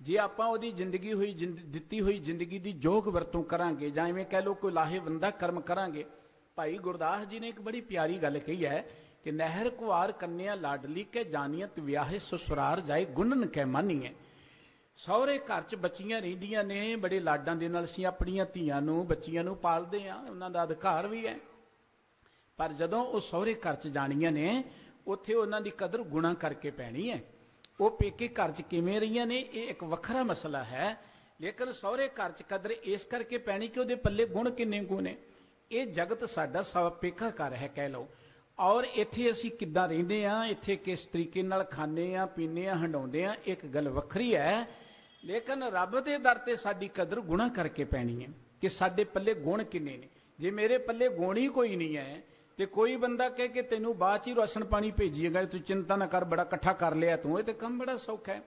ਜੇ ਆਪਾਂ ਉਹਦੀ ਜ਼ਿੰਦਗੀ ਹੋਈ ਦਿੱਤੀ ਹੋਈ ਜ਼ਿੰਦਗੀ ਦੀ ਯੋਗ ਵਰਤੋਂ ਕਰਾਂਗੇ, ਜਾਂ ਐਵੇਂ ਕਹਿ ਲਓ ਕੋਈ ਲਾਹੇਵੰਦਾ ਕਰਮ ਕਰਾਂਗੇ। ਭਾਈ ਗੁਰਦਾਸ ਜੀ ਨੇ ਇੱਕ ਬੜੀ ਪਿਆਰੀ ਗੱਲ ਕਹੀ ਹੈ ਕਿ ਨਹਿਰ ਕੁਆਰ ਕੰਨਿਆ ਲਾਡਲੀ ਕੇ ਜਾਨੀਅਤ ਵਿਆਹੇ ਸਸੁਰਾਰ ਜਾਏ ਗੁੰਨਨ ਕੈ ਮਾਨੀਏ। ਸਹੁਰੇ ਘਰ 'ਚ ਬੱਚੀਆਂ ਰਹਿੰਦੀਆਂ ਨੇ, ਬੜੇ ਲਾਡਾਂ ਦੇ ਨਾਲ ਅਸੀਂ ਆਪਣੀਆਂ ਧੀਆਂ ਨੂੰ ਬੱਚੀਆਂ ਨੂੰ ਪਾਲਦੇ ਹਾਂ, ਉਹਨਾਂ ਦਾ ਅਧਿਕਾਰ ਵੀ ਹੈ। ਪਰ ਜਦੋਂ ਉਹ ਸਹੁਰੇ ਘਰ 'ਚ ਜਾਣੀਆਂ ਨੇ ਉੱਥੇ ਉਹਨਾਂ ਦੀ ਕਦਰ ਗੁਣਾ ਕਰਕੇ ਪੈਣੀ ਹੈ। ਉਹ ਪੇਕੇ ਘਰ 'ਚ ਕਿਵੇਂ ਰਹੀਆਂ ਨੇ ਇਹ ਇੱਕ ਵੱਖਰਾ ਮਸਲਾ ਹੈ, ਲੇਕਿਨ ਸਹੁਰੇ ਘਰ 'ਚ ਕਦਰ ਇਸ ਕਰਕੇ ਪੈਣੀ ਕਿ ਉਹਦੇ ਪੱਲੇ ਗੁਣ ਕਿੰਨੇ ਗੁਣ ਨੇ। ਇਹ ਜਗਤ ਸਾਡਾ ਸਭ ਪੇਕਾ ਘਰ ਹੈ ਕਹਿ ਲਓ, ਔਰ ਇੱਥੇ ਅਸੀਂ ਕਿੱਦਾਂ ਰਹਿੰਦੇ ਹਾਂ, ਇੱਥੇ ਕਿਸ ਤਰੀਕੇ ਨਾਲ ਖਾਂਦੇ ਹਾਂ ਪੀਂਦੇ ਹਾਂ ਹੰਡਾਉਂਦੇ ਹਾਂ, ਇੱਕ ਗੱਲ ਵੱਖਰੀ ਹੈ। ਲੇਕਿਨ ਰੱਬ ਦੇ ਦਰ ਤੇ ਸਾਡੀ ਕਦਰ ਗੁਣਾ ਕਰਕੇ ਪੈਣੀ ਹੈ ਕਿ ਸਾਡੇ ਪੱਲੇ ਗੁਣ ਕਿੰਨੇ ਨੇ। ਜੇ ਮੇਰੇ ਪੱਲੇ ਗੁਣ ਹੀ ਕੋਈ ਨਹੀਂ ਹੈ ਤੇ ਕੋਈ ਬੰਦਾ ਕਹੇ ਕਿ ਤੈਨੂੰ ਬਾਅਦ 'ਚ ਹੀ ਰਾਸ਼ਨ ਪਾਣੀ ਭੇਜੀਏਗਾ, ਤੂੰ ਚਿੰਤਾ ਨਾ ਕਰ, ਬੜਾ ਇਕੱਠਾ ਕਰ ਲਿਆ ਤੂੰ, ਇਹ ਤੇ ਕੰਮ ਬੜਾ ਸੌਖਾ ਹੈ।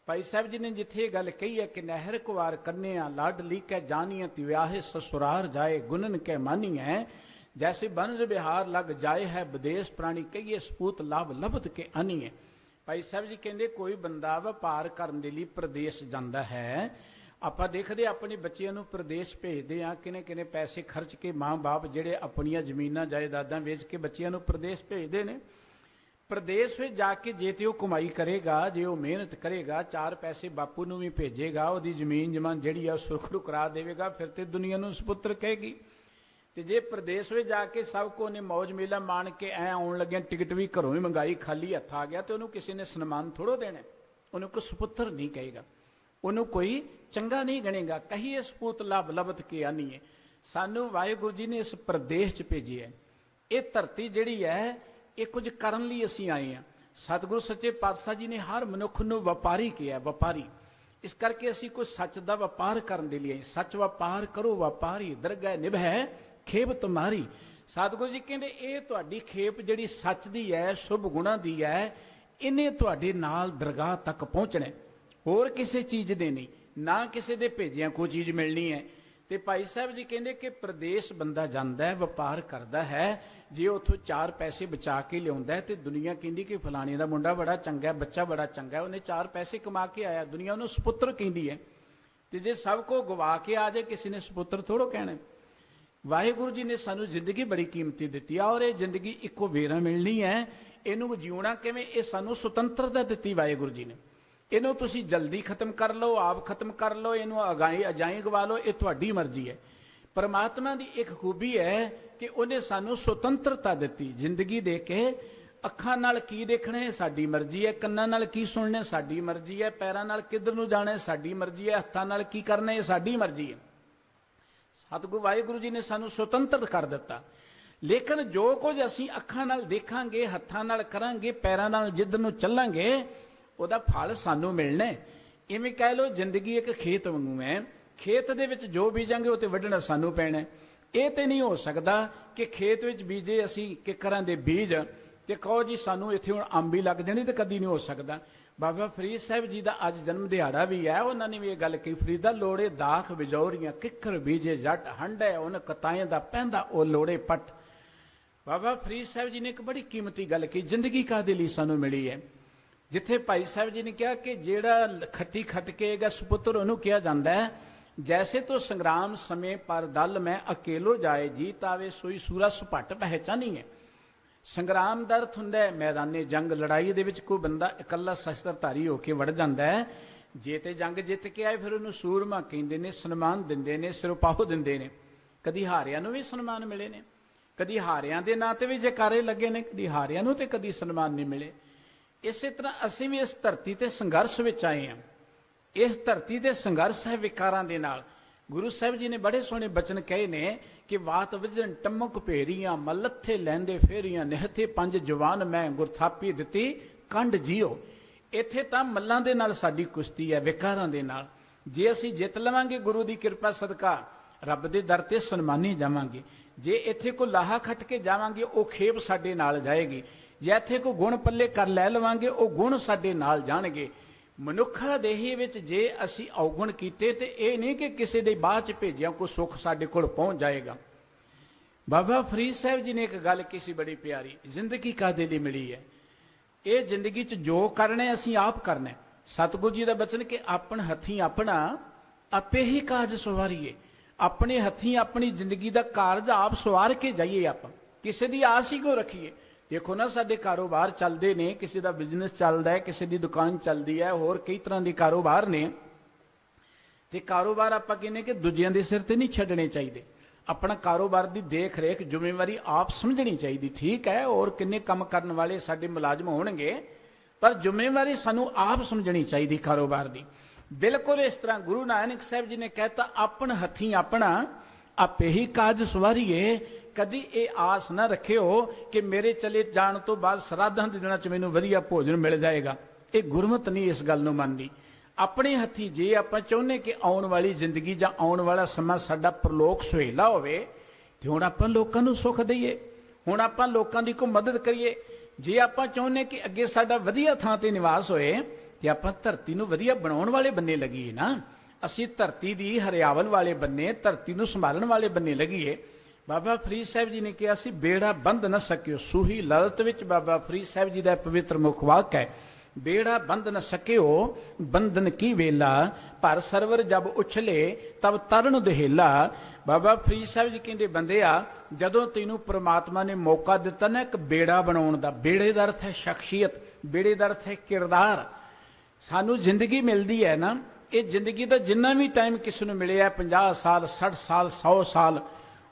ਭਾਈ ਸਾਹਿਬ ਜੀ ਨੇ ਜਿੱਥੇ ਇਹ ਗੱਲ ਕਹੀ ਹੈ ਕਿ ਨਹਿਰ ਕੁਵਾਰ ਕੰਨਿਆ ਲਾਡਲੀ ਕੈ ਜਾਨੀਅਤ ਵਿਆਹੇ ਸਸੁਰਾਰ ਜਾਏ ਗੁੰਨਨ ਕੈ ਮਾਨੀਐ, ਜੈਸੇ ਬਨਜ ਬਿਹਾਰ ਲੱਗ ਜਾਏ ਹੈ ਵਿਦੇਸ਼ ਪ੍ਰਾਣੀ ਕਹੀਏ ਸਪੂਤ ਲਾਭ ਲਭਤ ਕੇ ਆਨੀਐ। ਭਾਈ ਸਾਹਿਬ ਜੀ ਕਹਿੰਦੇ ਕੋਈ ਬੰਦਾ ਵਪਾਰ ਕਰਨ ਦੇ ਲਈ ਪ੍ਰਦੇਸ਼ ਜਾਂਦਾ ਹੈ ਆਪਾਂ ਦੇਖਦੇ ਆਪਣੇ ਬੱਚਿਆਂ ਨੂੰ ਪ੍ਰਦੇਸ਼ ਭੇਜਦੇ ਆ, ਕਿਨੇ ਕਿਨੇ ਪੈਸੇ ਖਰਚ ਕੇ ਮਾਂ-ਬਾਪ ਜਿਹੜੇ ਆਪਣੀਆਂ ਜ਼ਮੀਨਾਂ ਜਾਇਦਾਦਾਂ ਵੇਚ ਕੇ ਬੱਚਿਆਂ ਨੂੰ ਪ੍ਰਦੇਸ਼ ਭੇਜਦੇ ਨੇ। ਪ੍ਰਦੇਸ਼ ਵਿੱਚ ਜਾ ਕੇ ਜੇ ਤੇ ਉਹ ਕਮਾਈ ਕਰੇਗਾ, ਜੇ ਉਹ ਮਿਹਨਤ ਕਰੇਗਾ, 4 ਪੈਸੇ ਬਾਪੂ ਨੂੰ ਵੀ ਭੇਜੇਗਾ, ਉਹਦੀ ਜ਼ਮੀਨ ਜਮਾਨ ਜਿਹੜੀ ਆ ਸੁਰਖਰੂ ਕਰਾ ਦੇਵੇਗਾ, ਫਿਰ ਤੇ ਦੁਨੀਆ ਨੂੰ ਸੁਪੁੱਤਰ ਕਹੇਗੀ। ਤੇ ਜੇ ਪ੍ਰਦੇਸ਼ ਵਿੱਚ ਜਾ ਕੇ ਸਭ ਕੋ ਨੇ ਮੌਜ ਮੇਲਾ ਮਾਣ ਕੇ ਐ ਆਉਣ ਲੱਗਿਆ, ਟਿਕਟ ਵੀ ਘਰੋਂ ਹੀ ਮੰਗਾਈ, ਖਾਲੀ ਹੱਥ ਆ ਗਿਆ, ਤੇ ਉਹਨੂੰ ਕਿਸੇ ਨੇ ਸਨਮਾਨ ਥੋੜੋ ਦੇਣਾ, ਉਹਨੂੰ ਕੋਈ ਸੁਪੁੱਤਰ ਨਹੀਂ ਕਹੇਗਾ, ਉਹਨੂੰ ਕੋਈ ਚੰਗਾ ਨਹੀਂ ਗਣੇਗਾ। ਕਹੀਏ ਸਪੂਤ ਲੱਭ ਲੱਭਤ ਕੇ ਆਨੀਏ। ਸਾਨੂੰ ਵਾਹਿਗੁਰੂ ਜੀ ਨੇ ਇਸ ਪ੍ਰਦੇਸ਼ 'ਚ ਭੇਜਿਆ। ਇਹ ਧਰਤੀ ਜਿਹੜੀ ਹੈ ਇਹ ਕੁਝ ਕਰਨ ਲਈ ਅਸੀਂ ਆਏ ਹਾਂ। ਸਤਿਗੁਰੂ ਸੱਚੇ ਪਾਤਸ਼ਾਹ ਜੀ ਨੇ ਹਰ ਮਨੁੱਖ ਨੂੰ ਵਪਾਰੀ ਕਿਹਾ, ਵਪਾਰੀ। ਇਸ ਕਰਕੇ ਅਸੀਂ ਕੋਈ ਸੱਚ ਦਾ ਵਪਾਰ ਕਰਨ ਦੇ ਲਈ ਆਏ। ਸੱਚ ਵਪਾਰ ਕਰੋ ਵਪਾਰੀ, ਦਰਗਹਿ ਨਿਭੈ ਖੇਪ ਤੁਮਾਰੀ। ਸਤਿਗੁਰੂ ਜੀ ਕਹਿੰਦੇ ਇਹ ਤੁਹਾਡੀ ਖੇਪ ਜਿਹੜੀ ਸੱਚ ਦੀ ਹੈ, ਸ਼ੁਭ ਗੁਣਾਂ ਦੀ ਹੈ, ਇਹਨੇ ਤੁਹਾਡੇ ਨਾਲ ਦਰਗਾਹ ਤੱਕ ਪਹੁੰਚਣਾ, ਹੋਰ ਕਿਸੇ ਚੀਜ਼ ਦੇ ਨਹੀਂ, ਨਾ ਕਿਸੇ ਦੇ ਭੇਜਿਆਂ ਕੋਈ ਚੀਜ਼ ਮਿਲਣੀ ਹੈ। ਤੇ ਭਾਈ ਸਾਹਿਬ ਜੀ ਕਹਿੰਦੇ ਕਿ ਪ੍ਰਦੇਸ਼ ਬੰਦਾ ਜਾਂਦਾ ਹੈ, ਵਪਾਰ ਕਰਦਾ ਹੈ, ਜੇ ਉੱਥੋਂ 4 ਪੈਸੇ ਬਚਾ ਕੇ ਲਿਆਉਂਦਾ ਤੇ ਦੁਨੀਆ ਕਹਿੰਦੀ ਕਿ ਫਲਾਣੇ ਦਾ ਮੁੰਡਾ ਬੜਾ ਚੰਗਾ, ਬੱਚਾ ਬੜਾ ਚੰਗਾ, ਉਹਨੇ 4 ਪੈਸੇ ਕਮਾ ਕੇ ਆਇਆ, ਦੁਨੀਆ ਉਹਨੂੰ ਸੁਪੁੱਤਰ ਕਹਿੰਦੀ ਹੈ। ਤੇ ਜੇ ਸਭ ਕੋ ਗਵਾ ਕੇ ਆ ਜਾਏ, ਕਿਸੇ ਨੇ ਸੁਪੁੱਤਰ ਥੋੜੋ ਕਹਿਣਾ। ਵਾਹਿਗੁਰੂ ਜੀ ਨੇ ਸਾਨੂੰ ਜ਼ਿੰਦਗੀ ਬੜੀ ਕੀਮਤੀ ਦਿੱਤੀ ਆ, ਔਰ ਇਹ ਜ਼ਿੰਦਗੀ ਇੱਕੋ ਵੇਰਾ ਮਿਲਣੀ ਹੈ। ਇਹਨੂੰ ਜਿਉਣਾ ਕਿਵੇਂ? ਇਹ ਸਾਨੂੰ ਸੁਤੰਤਰਤਾ ਦਿੱਤੀ ਵਾਹਿਗੁਰੂ ਜੀ ਨੇ। ਇਹਨੂੰ ਤੁਸੀਂ ਜਲਦੀ ਖਤਮ ਕਰ ਲਓ, ਆਪ ਖਤਮ ਕਰ ਲਓ, ਇਹਨੂੰ ਅਜਾਈ ਗਵਾ ਲਓ, ਇਹ ਤੁਹਾਡੀ ਮਰਜ਼ੀ ਹੈ। ਪਰਮਾਤਮਾ ਦੀ ਇੱਕ ਖੂਬੀ ਹੈ ਕਿ ਉਹਨੇ ਸਾਨੂੰ ਸੁਤੰਤਰਤਾ ਦਿੱਤੀ ਜ਼ਿੰਦਗੀ ਦੇ ਕੇ। ਅੱਖਾਂ ਨਾਲ ਕੀ ਦੇਖਣਾ ਹੈ ਸਾਡੀ ਮਰਜ਼ੀ ਹੈ, ਕੰਨਾਂ ਨਾਲ ਕੀ ਸੁਣਨਾ ਸਾਡੀ ਮਰਜ਼ੀ ਹੈ, ਪੈਰਾਂ ਨਾਲ ਕਿੱਧਰ ਨੂੰ ਜਾਣਾ ਸਾਡੀ ਮਰਜ਼ੀ ਹੈ, ਹੱਥਾਂ ਨਾਲ ਕੀ ਕਰਨਾ ਇਹ ਸਾਡੀ ਮਰਜ਼ੀ ਹੈ। ਸਤਿਗੁਰੂ ਵਾਹਿਗੁਰੂ ਜੀ ਨੇ ਸਾਨੂੰ ਸੁਤੰਤਰ ਕਰ ਦਿੱਤਾ। ਲੇਕਿਨ ਜੋ ਕੁਝ ਅਸੀਂ ਅੱਖਾਂ ਨਾਲ ਦੇਖਾਂਗੇ, ਹੱਥਾਂ ਨਾਲ ਕਰਾਂਗੇ, ਪੈਰਾਂ ਨਾਲ ਜਿੱਧਰ ਨੂੰ ਚੱਲਾਂਗੇ, ਉਹਦਾ ਫਲ ਸਾਨੂੰ ਮਿਲਣਾ। ਇਵੇਂ ਕਹਿ ਲਓ ਜ਼ਿੰਦਗੀ ਇੱਕ ਖੇਤ ਵਾਂਗੂ ਹੈ। ਖੇਤ ਦੇ ਵਿੱਚ ਜੋ ਬੀਜਾਂਗੇ ਉਹ ਤੇ ਵੱਢਣਾ ਸਾਨੂੰ ਪੈਣਾ। ਇਹ ਤੇ ਨਹੀਂ ਹੋ ਸਕਦਾ ਕਿ ਖੇਤ ਵਿੱਚ ਬੀਜੇ ਅਸੀਂ ਕਿਕਰਾਂ ਦੇ ਬੀਜ ਤੇ ਕਹੋ ਜੀ ਸਾਨੂੰ ਇੱਥੇ ਹੁਣ ਅੰਬ ਹੀ ਲੱਗ ਜਾਣੀ, ਤੇ ਕਦੀ ਨਹੀਂ ਹੋ ਸਕਦਾ। ਬਾਬਾ ਫਰੀਦ ਸਾਹਿਬ ਜੀ ਦਾ ਅੱਜ ਜਨਮ ਦਿਹਾੜਾ ਵੀ ਹੈ। ਉਹਨਾਂ ਨੇ ਵੀ ਇਹ ਗੱਲ ਕਹੀ, ਫਰੀਦਾ ਲੋੜੇ ਦਾਖ ਬਿਜੌਰੀਆਂ, ਕਿੱਕਰ ਬੀਜੇ ਜੱਟ ਹੰਡੇ, ਉਹਨ ਕਤਾਏ ਦਾ ਪੈਂਦਾ ਉਹ ਲੋੜੇ ਪੱਟ। ਬਾਬਾ ਫਰੀਦ ਸਾਹਿਬ ਜੀ ਨੇ ਇੱਕ ਬੜੀ ਕੀਮਤੀ ਗੱਲ ਕਹੀ, ਜ਼ਿੰਦਗੀ ਕਾਹਦੇ ਲਈ ਸਾਨੂੰ ਮਿਲੀ ਹੈ। ਜਿੱਥੇ ਭਾਈ ਸਾਹਿਬ ਜੀ ਨੇ ਕਿਹਾ ਕਿ ਜਿਹੜਾ ਖੱਟੀ ਖੱਟ ਕੇਗਾ ਸੁਪੁੱਤਰ, ਉਹਨੂੰ ਕਿਹਾ ਜਾਂਦਾ ਹੈ ਜੈਸੇ ਤੋਂ ਸੰਗਰਾਮ ਸਮੇਂ ਪਰ ਦਲ ਮੈਂ ਅਕੇਲੋ ਜਾਏ, ਜੀਤ ਆਵੇ ਸੋਈ ਸੂਰਾ ਸੁਪੱਟ ਪਹਿਚਾਨੀ ਹੈ। ਸੰਗਰਾਮ ਦਾ ਅਰਥ ਹੁੰਦਾ ਹੈ ਮੈਦਾਨੇ ਜੰਗ, ਲੜਾਈ ਦੇ ਵਿੱਚ ਕੋਈ ਬੰਦਾ ਇਕੱਲਾ ਸ਼ਸਤਰਧਾਰੀ ਹੋ ਕੇ ਵੜ ਜਾਂਦਾ ਹੈ। ਜੇ ਤੇ ਜੰਗ ਜਿੱਤ ਕੇ ਆਏ ਫਿਰ ਉਹਨੂੰ ਸੂਰਮਾ ਕਹਿੰਦੇ ਨੇ, ਸਨਮਾਨ ਦਿੰਦੇ ਨੇ, ਸਿਰਪਾਹੋ ਦਿੰਦੇ ਨੇ। ਕਦੀ ਹਾਰਿਆਂ ਨੂੰ ਵੀ ਸਨਮਾਨ ਮਿਲੇ ਨੇ, ਕਦੀ ਹਾਰਿਆਂ ਦੇ ਨਾਂ ਤੇ ਵੀ ਜੈਕਾਰੇ ਲੱਗੇ ਨੇ, ਕਦੀ ਹਾਰਿਆਂ ਨੂੰ ਤੇ ਕਦੀ ਸਨਮਾਨ ਨਹੀਂ ਮਿਲੇ। ਇਸੇ ਤਰ੍ਹਾਂ ਅਸੀਂ ਵੀ ਇਸ ਧਰਤੀ ਤੇ ਸੰਘਰਸ਼ ਵਿੱਚ ਆਏ ਹਾਂ। ਇਸ ਧਰਤੀ ਤੇ ਸੰਘਰਸ਼ ਹੈ ਵਿਕਾਰਾਂ ਦੇ ਨਾਲ। ਗੁਰੂ ਸਾਹਿਬ ਜੀ ਨੇ ਬੜੇ ਸੋਹਣੇ ਬਚਨ ਕਹੇ ਨੇ ਕਿ ਵਾਤ ਵਜਨ ਟਮਕ ਭੇਰੀਆਂ, ਮਲੱਥੇ ਲੈਂਦੇ ਫੇਰੀਆਂ, ਨਿਹਥੇ 5 ਜਵਾਨ ਮੈਂ ਗੁਰਥਾਪੀ ਦਿੱਤੀ ਕੰਡ ਜੀਓ। ਇੱਥੇ ਤਾਂ ਮੱਲਾਂ ਦੇ ਨਾਲ ਸਾਡੀ ਕੁਸ਼ਤੀ ਹੈ, ਵਿਕਾਰਾਂ ਦੇ ਨਾਲ। ਜੇ ਅਸੀਂ ਜਿੱਤ ਲਵਾਂਗੇ ਗੁਰੂ ਦੀ ਕਿਰਪਾ ਸਦਕਾ, ਰੱਬ ਦੇ ਦਰ ਤੇ ਸਨਮਾਨੇ ਜਾਵਾਂਗੇ। ਜੇ ਇੱਥੇ ਕੋਈ ਲਾਹਾ ਖੱਟ ਕੇ ਜਾਵਾਂਗੇ, ਉਹ ਖੇਪ ਸਾਡੇ ਨਾਲ ਜਾਏਗੀ। ਜੇ ਇੱਥੇ ਕੋਈ ਗੁਣ ਪੱਲੇ ਕਰ ਲੈ ਲਵਾਂਗੇ, ਉਹ ਗੁਣ ਸਾਡੇ ਨਾਲ ਜਾਣਗੇ। ਮਨੁੱਖਾ ਦੇਹੀ ਵਿੱਚ ਜੇ ਅਸੀਂ ਔਗੁਣ ਕੀਤੇ ਤੇ ਇਹ ਨਹੀਂ ਕਿ ਕਿਸੇ ਦੇ ਬਾਅਦ ਚ ਭੇਜਿਆ ਕੋਈ ਸੁੱਖ ਸਾਡੇ ਕੋਲ ਪਹੁੰਚ ਜਾਏਗਾ। ਬਾਬਾ ਫਰੀਦ ਸਾਹਿਬ ਜੀ ਨੇ ਇੱਕ ਗੱਲ ਕੀਤੀ ਬੜੀ ਪਿਆਰੀ, ਜ਼ਿੰਦਗੀ ਕਾਹਦੇ ਲਈ ਮਿਲੀ ਹੈ। ਇਹ ਜ਼ਿੰਦਗੀ ਚ ਜੋ ਕਰਨਾ ਅਸੀਂ ਆਪ ਕਰਨਾ। ਸਤਿਗੁਰੂ ਜੀ ਦਾ ਬਚਨ ਕਿ ਆਪਣ ਹੱਥੀਂ ਆਪਣਾ ਆਪੇ ਹੀ ਕਾਜ ਸਵਾਰੀਏ। ਆਪਣੇ ਹੱਥੀਂ ਆਪਣੀ ਜ਼ਿੰਦਗੀ ਦਾ ਕਾਰਜ ਆਪ ਸਵਾਰ ਕੇ ਜਾਈਏ। ਆਪਾਂ ਕਿਸੇ ਦੀ ਆਸ ਹੀ ਕਿਉਂ ਰੱਖੀਏ। ਦੇਖੋ ਨਾ ਸਾਡੇ ਕਾਰੋਬਾਰ ਚੱਲਦੇ ਨੇ, ਕਿਸੇ ਦਾ ਬਿਜ਼ਨਸ ਚੱਲਦਾ ਹੈ, ਕਿਸੇ ਦੀ ਦੁਕਾਨ ਚੱਲਦੀ ਹੈ, ਹੋਰ ਕਈ ਤਰ੍ਹਾਂ ਦੇ ਕਾਰੋਬਾਰ ਨੇ। ਤੇ ਕਾਰੋਬਾਰ ਆਪਾਂ ਕਹਿੰਦੇ ਕਿ ਦੂਜਿਆਂ ਦੇ ਸਿਰ ਤੇ ਨਹੀਂ ਛੱਡਣੇ ਚਾਹੀਦੇ। ਆਪਣਾ ਕਾਰੋਬਾਰ ਦੀ ਦੇਖ ਰੇਖ ਜ਼ਿੰਮੇਵਾਰੀ ਆਪ ਸਮਝਣੀ ਚਾਹੀਦੀ। ਠੀਕ ਹੈ ਹੋਰ ਕਿੰਨੇ ਕੰਮ ਕਰਨ ਵਾਲੇ ਸਾਡੇ ਮੁਲਾਜ਼ਮ ਹੋਣਗੇ, ਪਰ ਜ਼ਿੰਮੇਵਾਰੀ ਸਾਨੂੰ ਆਪ ਸਮਝਣੀ ਚਾਹੀਦੀ ਕਾਰੋਬਾਰ ਦੀ। ਬਿਲਕੁਲ ਇਸ ਤਰ੍ਹਾਂ ਗੁਰੂ ਨਾਨਕ ਸਾਹਿਬ ਜੀ ਨੇ ਕਹਿਤਾ, ਆਪਣ ਹੱਥੀਂ ਆਪਣਾ ਆਪੇ ਹੀ ਕਾਜ ਸਵਾਰੀਏ। ਕਦੀ ਇਹ ਆਸ ਨਾ ਰੱਖਿਓ ਕਿ ਮੇਰੇ ਚਲੇ ਜਾਣ ਤੋਂ ਬਾਅਦ ਸਰਾਧਾਂ ਦੇ ਦਿਨਾਂ 'ਚ ਮੈਨੂੰ ਵਧੀਆ ਭੋਜਨ ਮਿਲ ਜਾਏਗਾ। ਇਹ ਗੁਰਮਤ ਨਹੀਂ ਇਸ ਗੱਲ ਨੂੰ ਮੰਨਦੀ। ਆਪਣੇ ਹੱਥੀਂ ਜੇ ਆਪਾਂ ਚਾਹੁੰਦੇ ਕਿ ਆਉਣ ਵਾਲੀ ਜ਼ਿੰਦਗੀ ਜਾਂ ਆਉਣ ਵਾਲਾ ਸਮਾਂ ਸਾਡਾ ਪ੍ਰਲੋਕ ਸੁਹੇਲਾ ਹੋਵੇ, ਤੇ ਹੁਣ ਆਪਾਂ ਲੋਕਾਂ ਨੂੰ ਸੁੱਖ ਦਈਏ, ਹੁਣ ਆਪਾਂ ਲੋਕਾਂ ਦੀ ਕੋਈ ਮਦਦ ਕਰੀਏ। ਜੇ ਆਪਾਂ ਚਾਹੁੰਦੇ ਕਿ ਅੱਗੇ ਸਾਡਾ ਵਧੀਆ ਥਾਂ ਤੇ ਨਿਵਾਸ ਹੋਏ, ਤੇ ਆਪਾਂ ਧਰਤੀ ਨੂੰ ਵਧੀਆ ਬਣਾਉਣ ਵਾਲੇ ਬੰਨੇ ਲੱਗੀਏ ਨਾ। ਅਸੀਂ ਧਰਤੀ ਦੀ ਹਰਿਆਵਲ ਵਾਲੇ ਬੰਨੇ, ਧਰਤੀ ਨੂੰ ਸੰਭਾਲਣ ਵਾਲੇ ਬੰਨੇ ਲੱਗੀਏ। ਬਾਬਾ ਫਰੀਦ ਸਾਹਿਬ ਜੀ ਨੇ ਕਿਹਾ ਸੀ ਬੇੜਾ ਬੰਦ ਨਾ ਸਕਿਓ ਸੂਹੀ ਲਲਤ ਵਿੱਚ। ਬਾਬਾ ਫਰੀਦ ਸਾਹਿਬ ਜੀ ਦਾ ਪਵਿੱਤਰ ਮੁਖ ਵਾਕ ਹੈ बेड़ा बंध न सकियो बंधन की वेला, भर सरवर जब उछले तब तरन दहेला। बाबा फरीद साहब जी कहते बंदे आ जदों तैनूं परमात्मा ने मौका दिता ना एक बेड़ा बनाउण दा, बेड़े दा अर्थ है शख्सियत, बेड़े दा अर्थ है किरदार। सानू जिंदगी मिलती है ना, ये जिंदगी का जिन्ना भी टाइम किसी को मिले 50 साल 60 साल 100 साल,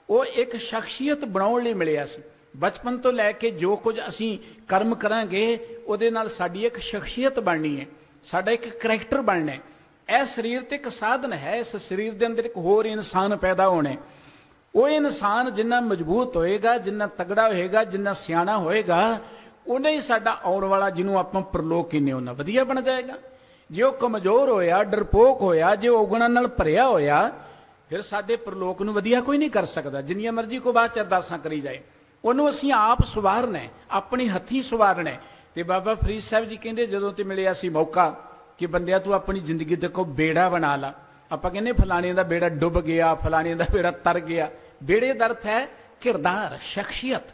वो एक शख्सियत बनाने लिए मिले सी। बचपन तो लैके जो कुछ असी कर्म करांगे उहदे नाल साडी एक शख्सियत बननी है, साडा एक करैक्टर बनना है। यह शरीर तो एक साधन है, इस शरीर के अंदर एक होर इंसान पैदा होने। वो इंसान जिन्ना मजबूत होएगा, जिन्ना तगड़ा होएगा, जिन्ना सियाणा होएगा, उन्हें ही साडा आउण वाला जिन्हों आपां परलोक कहने उन्ना वधिया बन जाएगा। जे वह कमजोर होया, डरपोक होया, जे औगुणां नाल भरिया होया, फिर साडे परलोक नूं वधिया कोई नहीं कर सकता। जिन्नियां मर्जी को बाद च अरदासां करी जाए, उन्होंने असीं आप सवारना है, अपनी हथी सवारना है। ते बाबा फरीद साहब जी कहते जदों ते मिलिया सी मौका कि बंदिया तू अपनी जिंदगी दे को बेड़ा बना ला। आपां कहने फलाने दा बेड़ा डुब गया, फलाने दा बेड़ा तर गया। बेड़े दा अर्थ है किरदार, शख्सियत।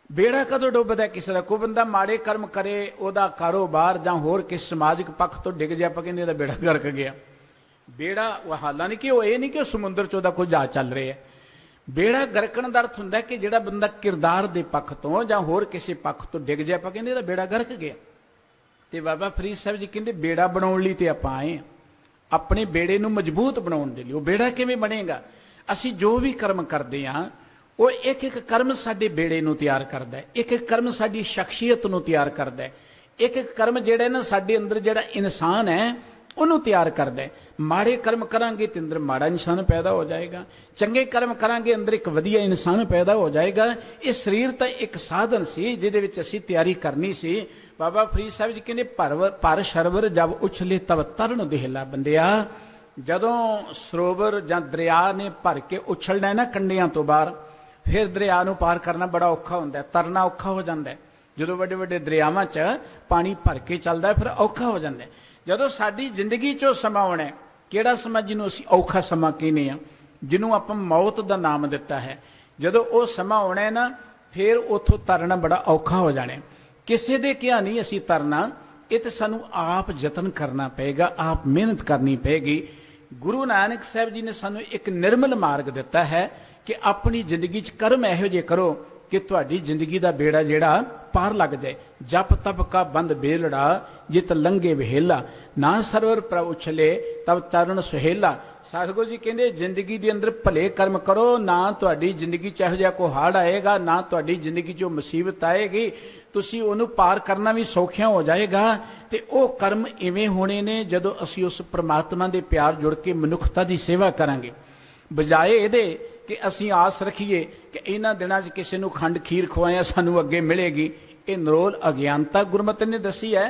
बेड़ा कदों डुबदा किसी का? कोई बंदा माड़े कर्म करे, वह कारोबार जां होर किस समाजिक पक्ष तो डिग जाए, आपां कहने इहदा बेड़ा गर्क गया। बेड़ा हालांकि कि ये नहीं कि समुद्र च कोई जहाज चल रहा है। बेड़ा गरकण का अर्थ हुंदा कि जिहड़ा बंदा किरदार के पक्ष तो जां होर किसी पक्ष तो डिग जाए, आपां कहने इहदा बेड़ा गर्क गया। तो बाबा फरीद साहब जी कहते बेड़ा बनाउण लई ते आपां आए, अपने बेड़े नूं मजबूत बनाउण दे लई। वो बेड़ा किवें बनेगा? असीं जो भी कर्म करदे हां, वो एक एक कर्म साडे बेड़े नूं तैयार करदा है, एक एक कर्म साडी शख्सियत नूं तैयार करदा है, एक एक कर्म जिहड़ा ना साडे अंदर जिहड़ा इंसान है उन्होंने तैयार करदा है। माड़े कर्म करांगे तो अंदर माड़ा इंसान पैदा हो जाएगा, चंगे कर्म करांगे अंदर एक वधिया इंसान पैदा हो जाएगा। ये शरीर तो एक साधन सी जिहदे विच असीं तैयारी करनी सी। बाबा फरीद साहब जी कहते पर सरवर जब उछले तब तरन देहला। बंदिया जदों सरोवर जां दरिया ने भर के उछलना है ना कंढियां तो बाहर, फिर दरिया नूं पार करना बड़ा औखा हुंदा है, तरना औखा हो जाता है। जदों वड्डे वड्डे दरियावां च पानी भर के चलदा है फिर औखा हो जाता है। जदों साडी जिंदगी चों समा आउणा है, किहड़ा समा जिन्हों असीं औखा समा कहने आ, जिन्हों आपां मौत दा नाम दिता है, जदों वो समा आउणा है ना, फिर उत्थों तरना बड़ा औखा हो जाना है। किसी दे किहा नहीं असीं तरना, ये तो सानूं आप यतन करना पेगा, आप मेहनत करनी पेगी। गुरु नानक साहब जी ने सानूं एक निर्मल मार्ग दिता है कि अपनी जिंदगी च कर्म इहो जिहे करो कि तुहाडी जिंदगी दा बेड़ा जिहड़ा पार लग जाए। जप तप का बंद बेलड़ा जित लंघे वहेला, ना सरवर पर उछले तब तरन सुहेला। सतगुरु जी कहंदे जिंदगी दे अंदर भले कर्म करो, ना तुहाडी जिंदगी च इहो जिहा कोई हाड़ आएगा, ना तुहाडी जिंदगी चों मुसीबत आएगी, तुसीं उहनूं पार करना भी सौखिया हो जाएगा। ते ओह कर्म इवें होने ने जदों असीं उस परमात्मा दे प्यार जुड़ के मनुखता दी सेवा करांगे, बजाए इहदे कि असीं आस रखीए कि इन्हां दिनां 'च किसी नूं खंड खीर खवाया सानूं अगे मिलेगी। ये नरोल अज्ञानता गुरमति ने दसी है।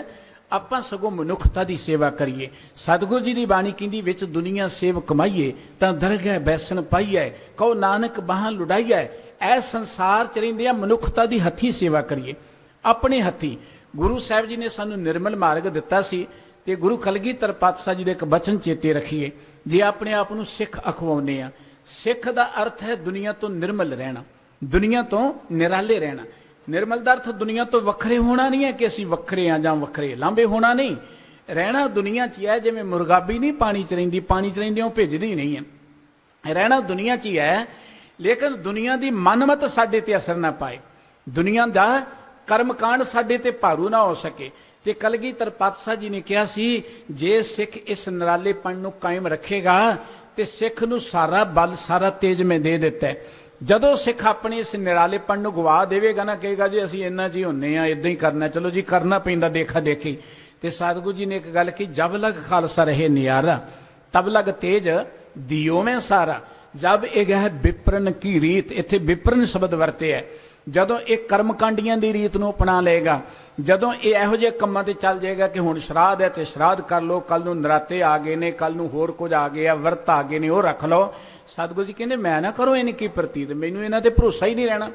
आपां सगों मनुखता दी सेवा करिए। सतगुरु जी दी बाणी कहंदी विच दुनिया सेव कमाईए तां दरगह बैसन पाईए, कहो नानक बाहां लुटाईए। ऐ संसार च रहिंदिआं मनुखता दी हथी सेवा करिए, अपने हथी। गुरु साहब जी ने सानूं निर्मल मार्ग दिता सी ते गुरु कलगीधर पातशाह जी दे एक बचन चेते रखिए, जे अपने आप नूं सिख अखवाउने आ। सिख का अर्थ है दुनिया तो निर्मल रहना, दुनिया तो निराले रहना। निर्मल का अर्थ दुनिया तो वखरे होना नहीं है कि असीं वखरे हाँ जां वखरे लांबे होना नहीं। रहना दुनिया च है जिवें मुर्गाबी नहीं पानी च रहिंदी, पानी च रहिंदी भिजदी नहीं है। रहना दुनिया च ही है, लेकिन दुनिया की मनमत साडे ते असर ना पाए, दुनिया का कर्मकांड साडे ते भारू ना हो सके। ते कलगीधर पातशाह जी ने कहा सी जे सिख इस निरालेपन नूं कायम रखेगा ते सिख नूं सारा बल सारा तेज मैं दे दिता है। जदों सिख अपने इस निरालेपन नूं गवा देवेगा ना, कहेगा जी असीं इन्ना जी हुन्ने आ, इदां ही करना, चलो जी करना पैंदा देखा देखी। ते सतगुरु जी ने एक गल की, जब लग खालसा रहे नियारा तब लग तेज दियो में सारा। जब एक है विप्रन की रीत, इत्थे विप्रन शब्द वरते है। जदों एक कर्मकांडियां दी रीत नूं अपना लेगा, जदों ये इहो जिहे कंमां ते चल जाएगा कि हुण श्राद्ध है ते श्राद्ध कर लो, कल नूं नराते आ गए ने, कल नूं होर कुछ आ गया, व्रत आ गए ने, वो रख लो। सतगुरु जी कहंदे मैं ना करो इनकी प्रतीत, मैनूं इन्हां ते भरोसा ही नहीं रहना।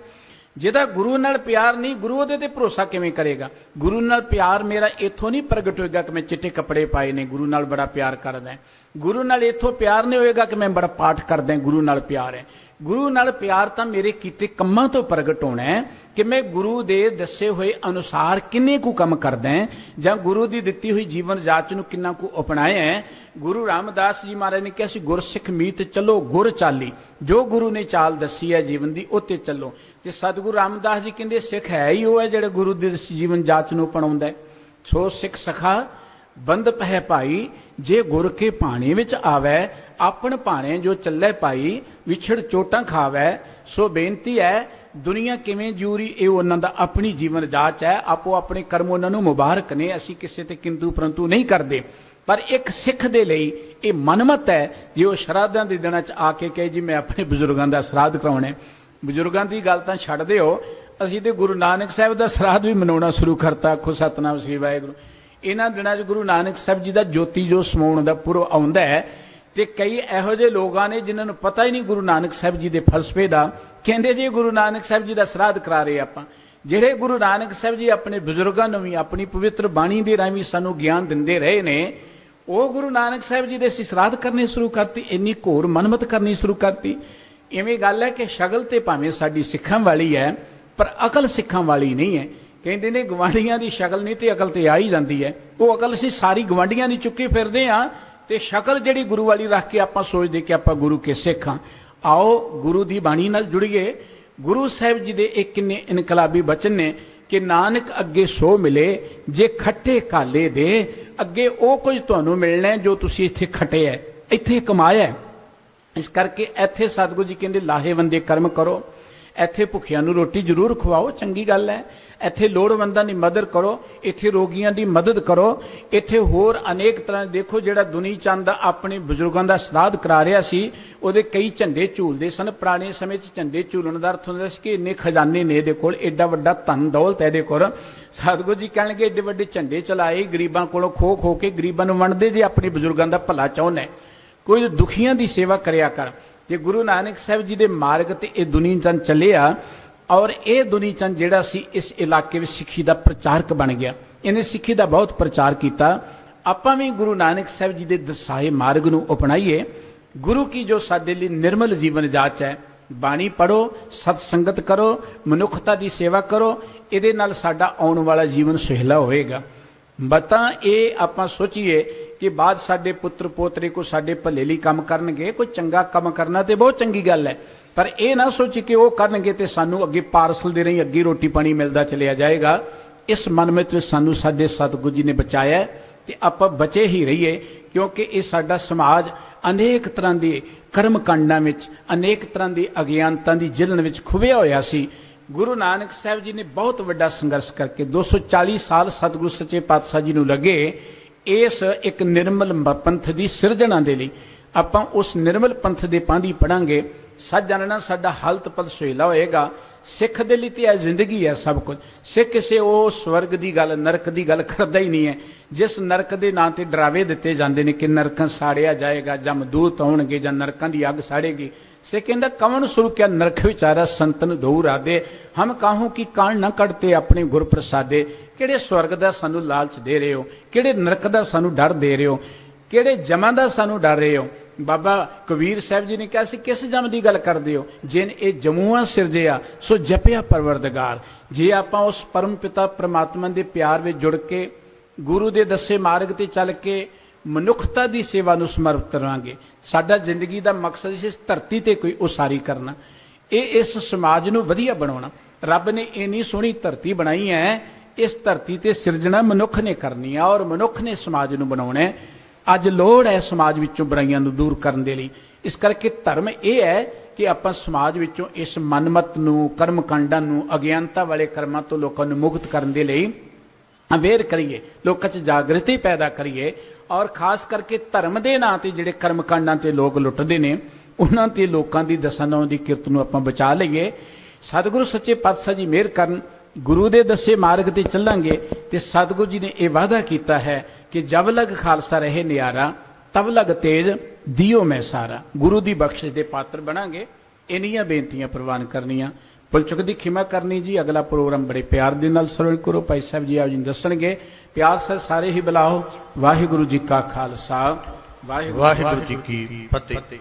जिहदा गुरु नाल प्यार नहीं, गुरु उहदे ते भरोसा किवें करेगा? गुरु नाल प्यार मेरा इत्थों नहीं प्रगट होएगा कि मैं चिट्टे कपड़े पाए ने, गुरु नाल बड़ा प्यार करदा है। गुरु नाल इत्थों प्यार नहीं होएगा कि मैं बड़ा पाठ करदा, गुरु नाल प्यार है। ਗੁਰੂ ਨਾਲ ਪਿਆਰ ਤਾਂ ਮੇਰੇ ਕੀਤੇ ਕੰਮਾਂ ਤੋਂ ਪ੍ਰਗਟ ਹੋਣਾ ਹੈ ਕਿ ਮੈਂ ਗੁਰੂ ਦੇ ਦੱਸੇ ਹੋਏ ਅਨੁਸਾਰ ਕਿੰਨੇ ਕੁ ਕੰਮ ਕਰਦਾ ਹੈ, ਜਾਂ ਗੁਰੂ ਦੀ ਦਿੱਤੀ ਹੋਈ ਜੀਵਨ ਜਾਚ ਨੂੰ ਕਿੰਨਾ ਕੁ ਅਪਣਾਇਆ ਹੈ। ਗੁਰੂ ਰਾਮਦਾਸ ਜੀ ਮਹਾਰਾਜ ਨੇ ਕਿਹਾ ਸੀ, ਗੁਰਸਿੱਖ ਮੀਤ ਚਲੋ ਗੁਰ ਚਾਲੀ, ਜੋ ਗੁਰੂ ਨੇ ਚਾਲ ਦੱਸੀ ਹੈ ਜੀਵਨ ਦੀ ਉਹ ਤੇ ਚੱਲੋ। ਤੇ ਸਤਿਗੁਰੂ ਰਾਮਦਾਸ ਜੀ ਕਹਿੰਦੇ ਸਿੱਖ ਹੈ ਹੀ ਉਹ ਹੈ ਜਿਹੜਾ ਗੁਰੂ ਦੇ ਜੀਵਨ ਜਾਚ ਨੂੰ ਅਪਣਾਉਂਦਾ ਹੈ। ਸੋ ਸਿੱਖ ਸਖਾ ਬੰਦਪ ਹੈ ਭਾਈ, ਜੇ ਗੁਰ ਕੇ ਭਾਣੇ ਵਿੱਚ ਆਵੈ, ਆਪਣ ਭਾਣੇ ਜੋ ਚੱਲੇ ਭਾਈ, ਵਿਛੜ ਚੋਟਾਂ ਖਾਵੈ। ਸੋ ਬੇਨਤੀ ਹੈ, ਦੁਨੀਆ ਕਿਵੇਂ ਜੂਰੀ ਇਹ ਉਹਨਾਂ ਦਾ ਆਪਣੀ ਜੀਵਨ ਜਾਚ ਹੈ, ਆਪੋ ਆਪਣੇ ਕਰਮ ਉਹਨਾਂ ਨੂੰ ਮੁਬਾਰਕ ਨੇ, ਅਸੀਂ ਕਿਸੇ ਤੇ ਕਿੰਤੂ ਪਰੰਤੂ ਨਹੀਂ ਕਰਦੇ। ਪਰ ਇੱਕ ਸਿੱਖ ਦੇ ਲਈ ਇਹ ਮਨਮਤ ਹੈ ਜੇ ਉਹ ਸ਼ਰਾਧਾਂ ਦੇ ਦਿਨਾਂ 'ਚ ਆ ਕੇ ਕਹੇ ਜੀ ਮੈਂ ਆਪਣੇ ਬਜ਼ੁਰਗਾਂ ਦਾ ਸ਼ਰਾਧ ਕਰਾਉਣਾ। ਬਜ਼ੁਰਗਾਂ ਦੀ ਗੱਲ ਤਾਂ ਛੱਡ ਦਿਓ, ਅਸੀਂ ਤੇ ਗੁਰੂ ਨਾਨਕ ਸਾਹਿਬ ਦਾ ਸ਼ਰਾਧ ਵੀ ਮਨਾਉਣਾ ਸ਼ੁਰੂ ਕਰਤਾ। ਆਖੋ ਸਤਿਨਾਮ ਸ੍ਰੀ ਵਾਹਿਗੁਰੂ। ਇਹਨਾਂ ਦਿਨਾਂ 'ਚ ਗੁਰੂ ਨਾਨਕ ਸਾਹਿਬ ਜੀ ਦਾ ਜੋਤੀ ਜੋ ਸਮਾਉਣ ਦਾ ਪੁਰਬ ਆਉਂਦਾ ਹੈ, ਤੇ ਕਈ ਇਹੋ ਜਿਹੇ ਲੋਕਾਂ ਨੇ ਜਿਨ੍ਹਾਂ ਨੂੰ ਪਤਾ ਹੀ ਨਹੀਂ ਗੁਰੂ ਨਾਨਕ ਸਾਹਿਬ ਜੀ ਦੇ ਫਲਸਫੇ ਦਾ, ਕਹਿੰਦੇ ਜੀ ਗੁਰੂ ਨਾਨਕ ਸਾਹਿਬ ਜੀ ਦਾ ਸ਼ਰਾਧ ਕਰਾ ਰਹੇ ਆਪਾਂ। ਜਿਹੜੇ ਗੁਰੂ ਨਾਨਕ ਸਾਹਿਬ ਜੀ ਆਪਣੇ ਬਜ਼ੁਰਗਾਂ ਨੂੰ ਵੀ ਆਪਣੀ ਪਵਿੱਤਰ ਬਾਣੀ ਦੇ ਰਾਹੀਂ ਸਾਨੂੰ ਗਿਆਨ ਦਿੰਦੇ ਰਹੇ ਨੇ, ਉਹ ਗੁਰੂ ਨਾਨਕ ਸਾਹਿਬ ਜੀ ਦੇ ਅਸੀਂ ਸ਼ਰਾਧ ਕਰਨੇ ਸ਼ੁਰੂ ਕਰਤੀ, ਇੰਨੀ ਘੋਰ ਮਨਮਤ ਕਰਨੀ ਸ਼ੁਰੂ ਕਰਤੀ। ਇਵੇਂ ਗੱਲ ਹੈ ਕਿ ਸ਼ਕਲ ਤੇ ਭਾਵੇਂ ਸਾਡੀ ਸਿੱਖਾਂ ਵਾਲੀ ਹੈ, ਪਰ ਅਕਲ ਸਿੱਖਾਂ ਵਾਲੀ ਨਹੀਂ ਹੈ। ਕਹਿੰਦੇ ਨੇ ਗਵਾਂਢੀਆਂ ਦੀ ਸ਼ਕਲ ਨਹੀਂ ਤੇ ਅਕਲ ਤੇ ਆ ਹੀ ਜਾਂਦੀ ਹੈ। ਉਹ ਅਕਲ ਅਸੀਂ ਸਾਰੀ ਗਵਾਂਢੀਆਂ ਦੀ ਚੁੱਕੇ ਫਿਰਦੇ ਹਾਂ, ਤੇ ਸ਼ਕਲ ਜਿਹੜੀ ਗੁਰੂ ਵਾਲੀ ਰੱਖ ਕੇ ਆਪਾਂ ਸੋਚਦੇ ਕਿ ਆਪਾਂ ਗੁਰੂ ਕੇ ਸਿੱਖ ਹਾਂ। ਆਓ ਗੁਰੂ ਦੀ ਬਾਣੀ ਨਾਲ ਜੁੜੀਏ। ਗੁਰੂ ਸਾਹਿਬ ਜੀ ਦੇ ਇਹ ਕਿੰਨੇ ਇਨਕਲਾਬੀ ਬਚਨ ਨੇ ਕਿ ਨਾਨਕ ਅੱਗੇ ਸੋ ਮਿਲੇ, ਜੇ ਖੱਟੇ ਕਾਲੇ ਦੇ, ਅੱਗੇ ਉਹ ਕੁਝ ਤੁਹਾਨੂੰ ਮਿਲਣਾ ਜੋ ਤੁਸੀਂ ਇੱਥੇ ਖੱਟਿਆ, ਇੱਥੇ ਕਮਾਇਆ। ਇਸ ਕਰਕੇ ਇੱਥੇ ਸਤਿਗੁਰੂ ਜੀ ਕਹਿੰਦੇ ਲਾਹੇਵੰਦੇ ਕਰਮ ਕਰੋ, ਇੱਥੇ ਭੁੱਖਿਆਂ ਨੂੰ ਰੋਟੀ ਜ਼ਰੂਰ ਖਵਾਓ, ਚੰਗੀ ਗੱਲ ਹੈ। ਇੱਥੇ ਲੋੜਵੰਦਾਂ ਦੀ ਮਦਦ ਕਰੋ, ਇੱਥੇ ਰੋਗੀਆਂ ਦੀ ਮਦਦ ਕਰੋ। ਇੱਥੇ ਹੋਰ ਅਨੇਕ ਤਰ੍ਹਾਂ ਦੇਖੋ, ਜਿਹੜਾ ਦੁਨੀ ਚੰਦ ਆਪਣੇ ਬਜ਼ੁਰਗਾਂ ਦਾ ਸ਼ਰਾਧ ਕਰਾ ਰਿਹਾ ਸੀ, ਉਹਦੇ ਕਈ ਝੰਡੇ ਝੂਲਦੇ ਸਨ। ਪੁਰਾਣੇ ਸਮੇਂ 'ਚ ਝੰਡੇ ਝੂਲਣ ਦਾ ਅਰਥ ਹੁੰਦਾ ਸੀ ਕਿ ਇੰਨੇ ਖਜ਼ਾਨੇ ਨੇ ਇਹਦੇ ਕੋਲ, ਐਡਾ ਵੱਡਾ ਧਨ ਦੌਲਤ ਇਹਦੇ ਕੋਲ। ਸਤਿਗੁਰੂ ਜੀ ਕਹਿਣਗੇ ਏਡੇ ਵੱਡੇ ਝੰਡੇ ਚਲਾਏ, ਗਰੀਬਾਂ ਕੋਲੋਂ ਖੋ ਖੋ ਕੇ ਗਰੀਬਾਂ ਨੂੰ ਵੰਡਦੇ, ਜੇ ਆਪਣੇ ਬਜ਼ੁਰਗਾਂ ਦਾ ਭਲਾ ਚਾਹੁੰਦਾ, ਕੋਈ ਦੁਖੀਆਂ ਦੀ ਸੇਵਾ ਕਰਿਆ ਕਰ। ਤੇ ਗੁਰੂ ਨਾਨਕ ਸਾਹਿਬ ਜੀ ਦੇ ਮਾਰਗ ਤੇ ਇਹ ਦੁਨੀ ਚੰਦ ਚੱਲਿਆ, ਔਰ ਇਹ ਦੁਨੀ ਚੰਦ ਜਿਹੜਾ ਸੀ ਇਸ ਇਲਾਕੇ ਵਿੱਚ ਸਿੱਖੀ ਦਾ ਪ੍ਰਚਾਰਕ ਬਣ ਗਿਆ। ਇਹਨੇ ਸਿੱਖੀ ਦਾ ਬਹੁਤ ਪ੍ਰਚਾਰ ਕੀਤਾ। ਆਪਾਂ ਵੀ ਗੁਰੂ ਨਾਨਕ ਸਾਹਿਬ ਜੀ ਦੇ ਦਸਾਏ ਮਾਰਗ ਨੂੰ ਅਪਣਾਈਏ। ਗੁਰੂ ਕੀ ਜੋ ਸਾਡੇ ਲਈ ਨਿਰਮਲ ਜੀਵਨ ਜਾਚ ਹੈ, ਬਾਣੀ ਪੜੋ, ਸਤ ਸੰਗਤ ਕਰੋ, ਮਨੁੱਖਤਾ ਦੀ ਸੇਵਾ ਕਰੋ, ਇਹਦੇ ਨਾਲ ਸਾਡਾ ਆਉਣ ਵਾਲਾ ਜੀਵਨ ਸੁਹਿਲਾ ਹੋਏਗਾ। ਬਤਾਂ ਇਹ ਆਪਾਂ ਸੋਚੀਏ ਕਿ ਬਾਅਦ ਸਾਡੇ ਪੁੱਤਰ ਪੋਤਰੇ ਕੋ ਸਾਡੇ ਭਲੇ ਲਈ ਕੰਮ ਕਰਨਗੇ। ਕੋਈ ਚੰਗਾ ਕੰਮ ਕਰਨਾ ਤੇ ਬਹੁਤ ਚੰਗੀ ਗੱਲ ਹੈ, ਪਰ ਇਹ ਨਾ ਸੋਚੀ ਕਿ ਉਹ ਕਰਨਗੇ ਤੇ ਸਾਨੂੰ ਅੱਗੇ ਪਾਰਸਲ ਦੇ ਰਾਹੀਂ ਅੱਗੇ ਰੋਟੀ ਪਾਣੀ ਮਿਲਦਾ ਚਲਿਆ ਜਾਏਗਾ। ਇਸ ਮਨਮਤ ਵਿੱਚ ਸਾਨੂੰ ਸਾਡੇ ਸਤਿਗੁਰੂ ਜੀ ਨੇ ਬਚਾਇਆ, ਤੇ ਆਪਾਂ ਬਚੇ ਹੀ ਰਹੀਏ, ਕਿਉਂਕਿ ਇਹ ਸਾਡਾ ਸਮਾਜ ਅਨੇਕ ਤਰ੍ਹਾਂ ਦੇ ਕਰਮ ਕਾਂਡਾਂ ਵਿੱਚ, ਅਨੇਕ ਤਰ੍ਹਾਂ ਦੀ ਅਗਿਆਨਤਾ ਦੀ ਜਿਲਣ ਵਿੱਚ ਖੁੱਭਿਆ ਹੋਇਆ ਸੀ। ਗੁਰੂ ਨਾਨਕ ਸਾਹਿਬ ਜੀ ਨੇ ਬਹੁਤ ਵੱਡਾ ਸੰਘਰਸ਼ ਕਰਕੇ 240 ਸਾਲ ਸਤਿਗੁਰੂ ਸੱਚੇ ਪਾਤਸ਼ਾਹ ਜੀ ਨੂੰ ਲੱਗੇ ਇਸ ਇੱਕ ਨਿਰਮਲ ਪੰਥ ਦੀ ਸਿਰਜਣਾ ਦੇ ਲਈ। ਆਪਾਂ ਉਸ ਨਿਰਮਲ ਪੰਥ ਦੇ ਪਾਂਧੀ ਪੜਾਂਗੇ, ਸੱਚ ਜਾਣਨਾ ਸਾਡਾ ਹਾਲਤ ਪਲ ਸੁਹੇਲਾ ਹੋਏਗਾ। ਸਿੱਖ ਦੇ ਲਈ ਤੇ ਇਹ ਜ਼ਿੰਦਗੀ ਹੈ ਸਭ ਕੁਝ। ਸਿੱਖ ਕਿਸੇ ਉਹ ਸਵਰਗ ਦੀ ਗੱਲ, ਨਰਕ ਦੀ ਗੱਲ ਕਰਦਾ ਹੀ ਨਹੀਂ ਹੈ, ਜਿਸ ਨਰਕ ਦੇ ਨਾਂ ਤੇ ਡਰਾਵੇ ਦਿੱਤੇ ਜਾਂਦੇ ਨੇ ਕਿ ਨਰਕਾਂ ਸਾੜਿਆ ਜਾਏਗਾ, ਜਮਦੂਤ ਆਉਣਗੇ ਜਾਂ ਨਰਕਾਂ ਦੀ ਅੱਗ ਸਾੜੇਗੀ। ਸੇ ਕਹਿੰਦਾ ਕਵਨ ਸੁਰ ਕਿਆ ਨਰਕ ਵਿਚਾਰਾ ਸੰਤਨ ਦਊ ਰਾਦੇ, ਹਮ ਕਾਹੂ ਕੀ ਕਾਣ ਨਾ ਕੱਢਤੇ ਆਪਣੇ ਗੁਰ ਪ੍ਰਸਾਦੇ। ਕਿਹੜੇ ਸਵਰਗ ਦਾ ਸਾਨੂੰ ਲਾਲਚ ਦੇ ਰਹੇ ਹੋ, ਕਿਹੜੇ ਨਰਕ ਦਾ ਸਾਨੂੰ ਡਰ ਦੇ ਰਹੇ ਹੋ, ਕਿਹੜੇ ਜਮਾਂ ਦਾ ਸਾਨੂੰ ਡਰ ਰਹੇ ਹੋ। ਬਾਬਾ ਕਬੀਰ ਸਾਹਿਬ ਜੀ ਨੇ ਕਿਹਾ ਸੀ, ਕਿਸ ਜਮ ਦੀ ਗੱਲ ਕਰਦੇ ਹੋ, ਜਿਨ ਇਹ ਜਮੂਆਂ ਸਿਰਜਿਆ ਸੋ ਜਪਿਆ ਪਰਵਰਦਗਾਰ। ਜੇ ਆਪਾਂ ਉਸ ਪਰਮ ਪਿਤਾ ਪ੍ਰਮਾਤਮਾ ਦੇ ਪਿਆਰ ਵਿੱਚ ਜੁੜ ਕੇ ਗੁਰੂ ਦੇ ਦੱਸੇ ਮਾਰਗ ਤੇ ਚੱਲ ਕੇ ਮਨੁੱਖਤਾ ਦੀ ਸੇਵਾ ਨੂੰ ਸਮਰਪਿਤ ਕਰਾਂਗੇ, ਸਾਡਾ ਜ਼ਿੰਦਗੀ ਦਾ ਮਕਸਦ ਇਸ ਧਰਤੀ ਤੇ ਕੋਈ ਉਸਾਰੀ ਕਰਨਾ, ਇਹ ਇਸ ਸਮਾਜ ਨੂੰ ਵਧੀਆ ਬਣਾਉਣਾ। ਰੱਬ ਨੇ ਇੰਨੀ ਸੋਹਣੀ ਧਰਤੀ ਬਣਾਈ ਹੈ, ਇਸ ਧਰਤੀ ਤੇ ਸਿਰਜਣਾ ਮਨੁੱਖ ਨੇ ਕਰਨੀ ਆ, ਔਰ ਮਨੁੱਖ ਨੇ ਸਮਾਜ ਨੂੰ ਬਣਾਉਣਾ ਹੈ। ਅੱਜ ਲੋੜ ਹੈ ਸਮਾਜ ਵਿੱਚੋਂ ਬੁਰਾਈਆਂ ਨੂੰ ਦੂਰ ਕਰਨ ਦੇ ਲਈ। ਇਸ ਕਰਕੇ ਧਰਮ ਇਹ ਹੈ ਕਿ ਆਪਾਂ ਸਮਾਜ ਵਿੱਚੋਂ ਇਸ ਮਨਮਤ ਨੂੰ, ਕਰਮ ਕਾਂਡਾਂ ਨੂੰ, ਅਗਿਆਨਤਾ ਵਾਲੇ ਕਰਮਾਂ ਤੋਂ ਲੋਕਾਂ ਨੂੰ ਮੁਕਤ ਕਰਨ ਦੇ ਲਈ ਅਵੇਅਰ ਕਰੀਏ, ਲੋਕਾਂ 'ਚ ਜਾਗਰਤੀ ਪੈਦਾ ਕਰੀਏ। ਔਰ ਖਾਸ ਕਰਕੇ ਧਰਮ ਦੇ ਨਾਂ ਤੇ ਜਿਹੜੇ ਕਰਮ ਕਾਂਡਾਂ ਤੇ ਲੋਕ ਲੁੱਟਦੇ ਨੇ, ਉਹਨਾਂ ਤੇ ਲੋਕਾਂ ਦੀ ਦਸਾਂ ਨੌਂ ਦੀ ਕਿਰਤ ਨੂੰ ਆਪਾਂ ਬਚਾ ਲਈਏ। ਸਤਿਗੁਰੂ ਸੱਚੇ ਪਾਤਸ਼ਾਹ ਜੀ ਮਿਹਰ ਕਰਨ, ਗੁਰੂ ਦੇ ਦੱਸੇ ਮਾਰਗ ਤੇ ਚੱਲਾਂਗੇ ਤੇ ਸਤਿਗੁਰੂ ਜੀ ਨੇ ਇਹ ਵਾਅਦਾ ਕੀਤਾ ਹੈ ਕਿ ਜਬ ਲਗ ਖਾਲਸਾ ਰਹੇ ਨਿਆਰਾ, ਤਬ ਲਗ ਤੇਜ ਦਿਓ ਮੈਂ ਸਾਰਾ। ਗੁਰੂ ਦੀ ਬਖਸ਼ਿਸ਼ ਦੇ ਪਾਤਰ ਬਣਾਂਗੇ। ਇੰਨੀਆਂ ਬੇਨਤੀਆਂ ਪ੍ਰਵਾਨ ਕਰਨੀਆਂ, ਪੁਲਚੁਕ ਦੀ ਖਿਮਾ ਕਰਨੀ ਜੀ। ਅਗਲਾ ਪ੍ਰੋਗਰਾਮ ਬੜੇ ਪਿਆਰ ਦੇ ਨਾਲ ਸਰਵਣ ਕਰੋ। ਭਾਈ ਸਾਹਿਬ ਜੀ ਆਪ ਜੀ ਦੱਸਣਗੇ। ਪਿਆਰ ਸਰ ਸਾਰੇ ਹੀ ਬੁਲਾਓ। ਵਾਹਿਗੁਰੂ ਜੀ ਕਾ ਖਾਲਸਾ, ਵਾਹਿਗੁਰੂ ਜੀ ਕੀ ਫਤਿਹ।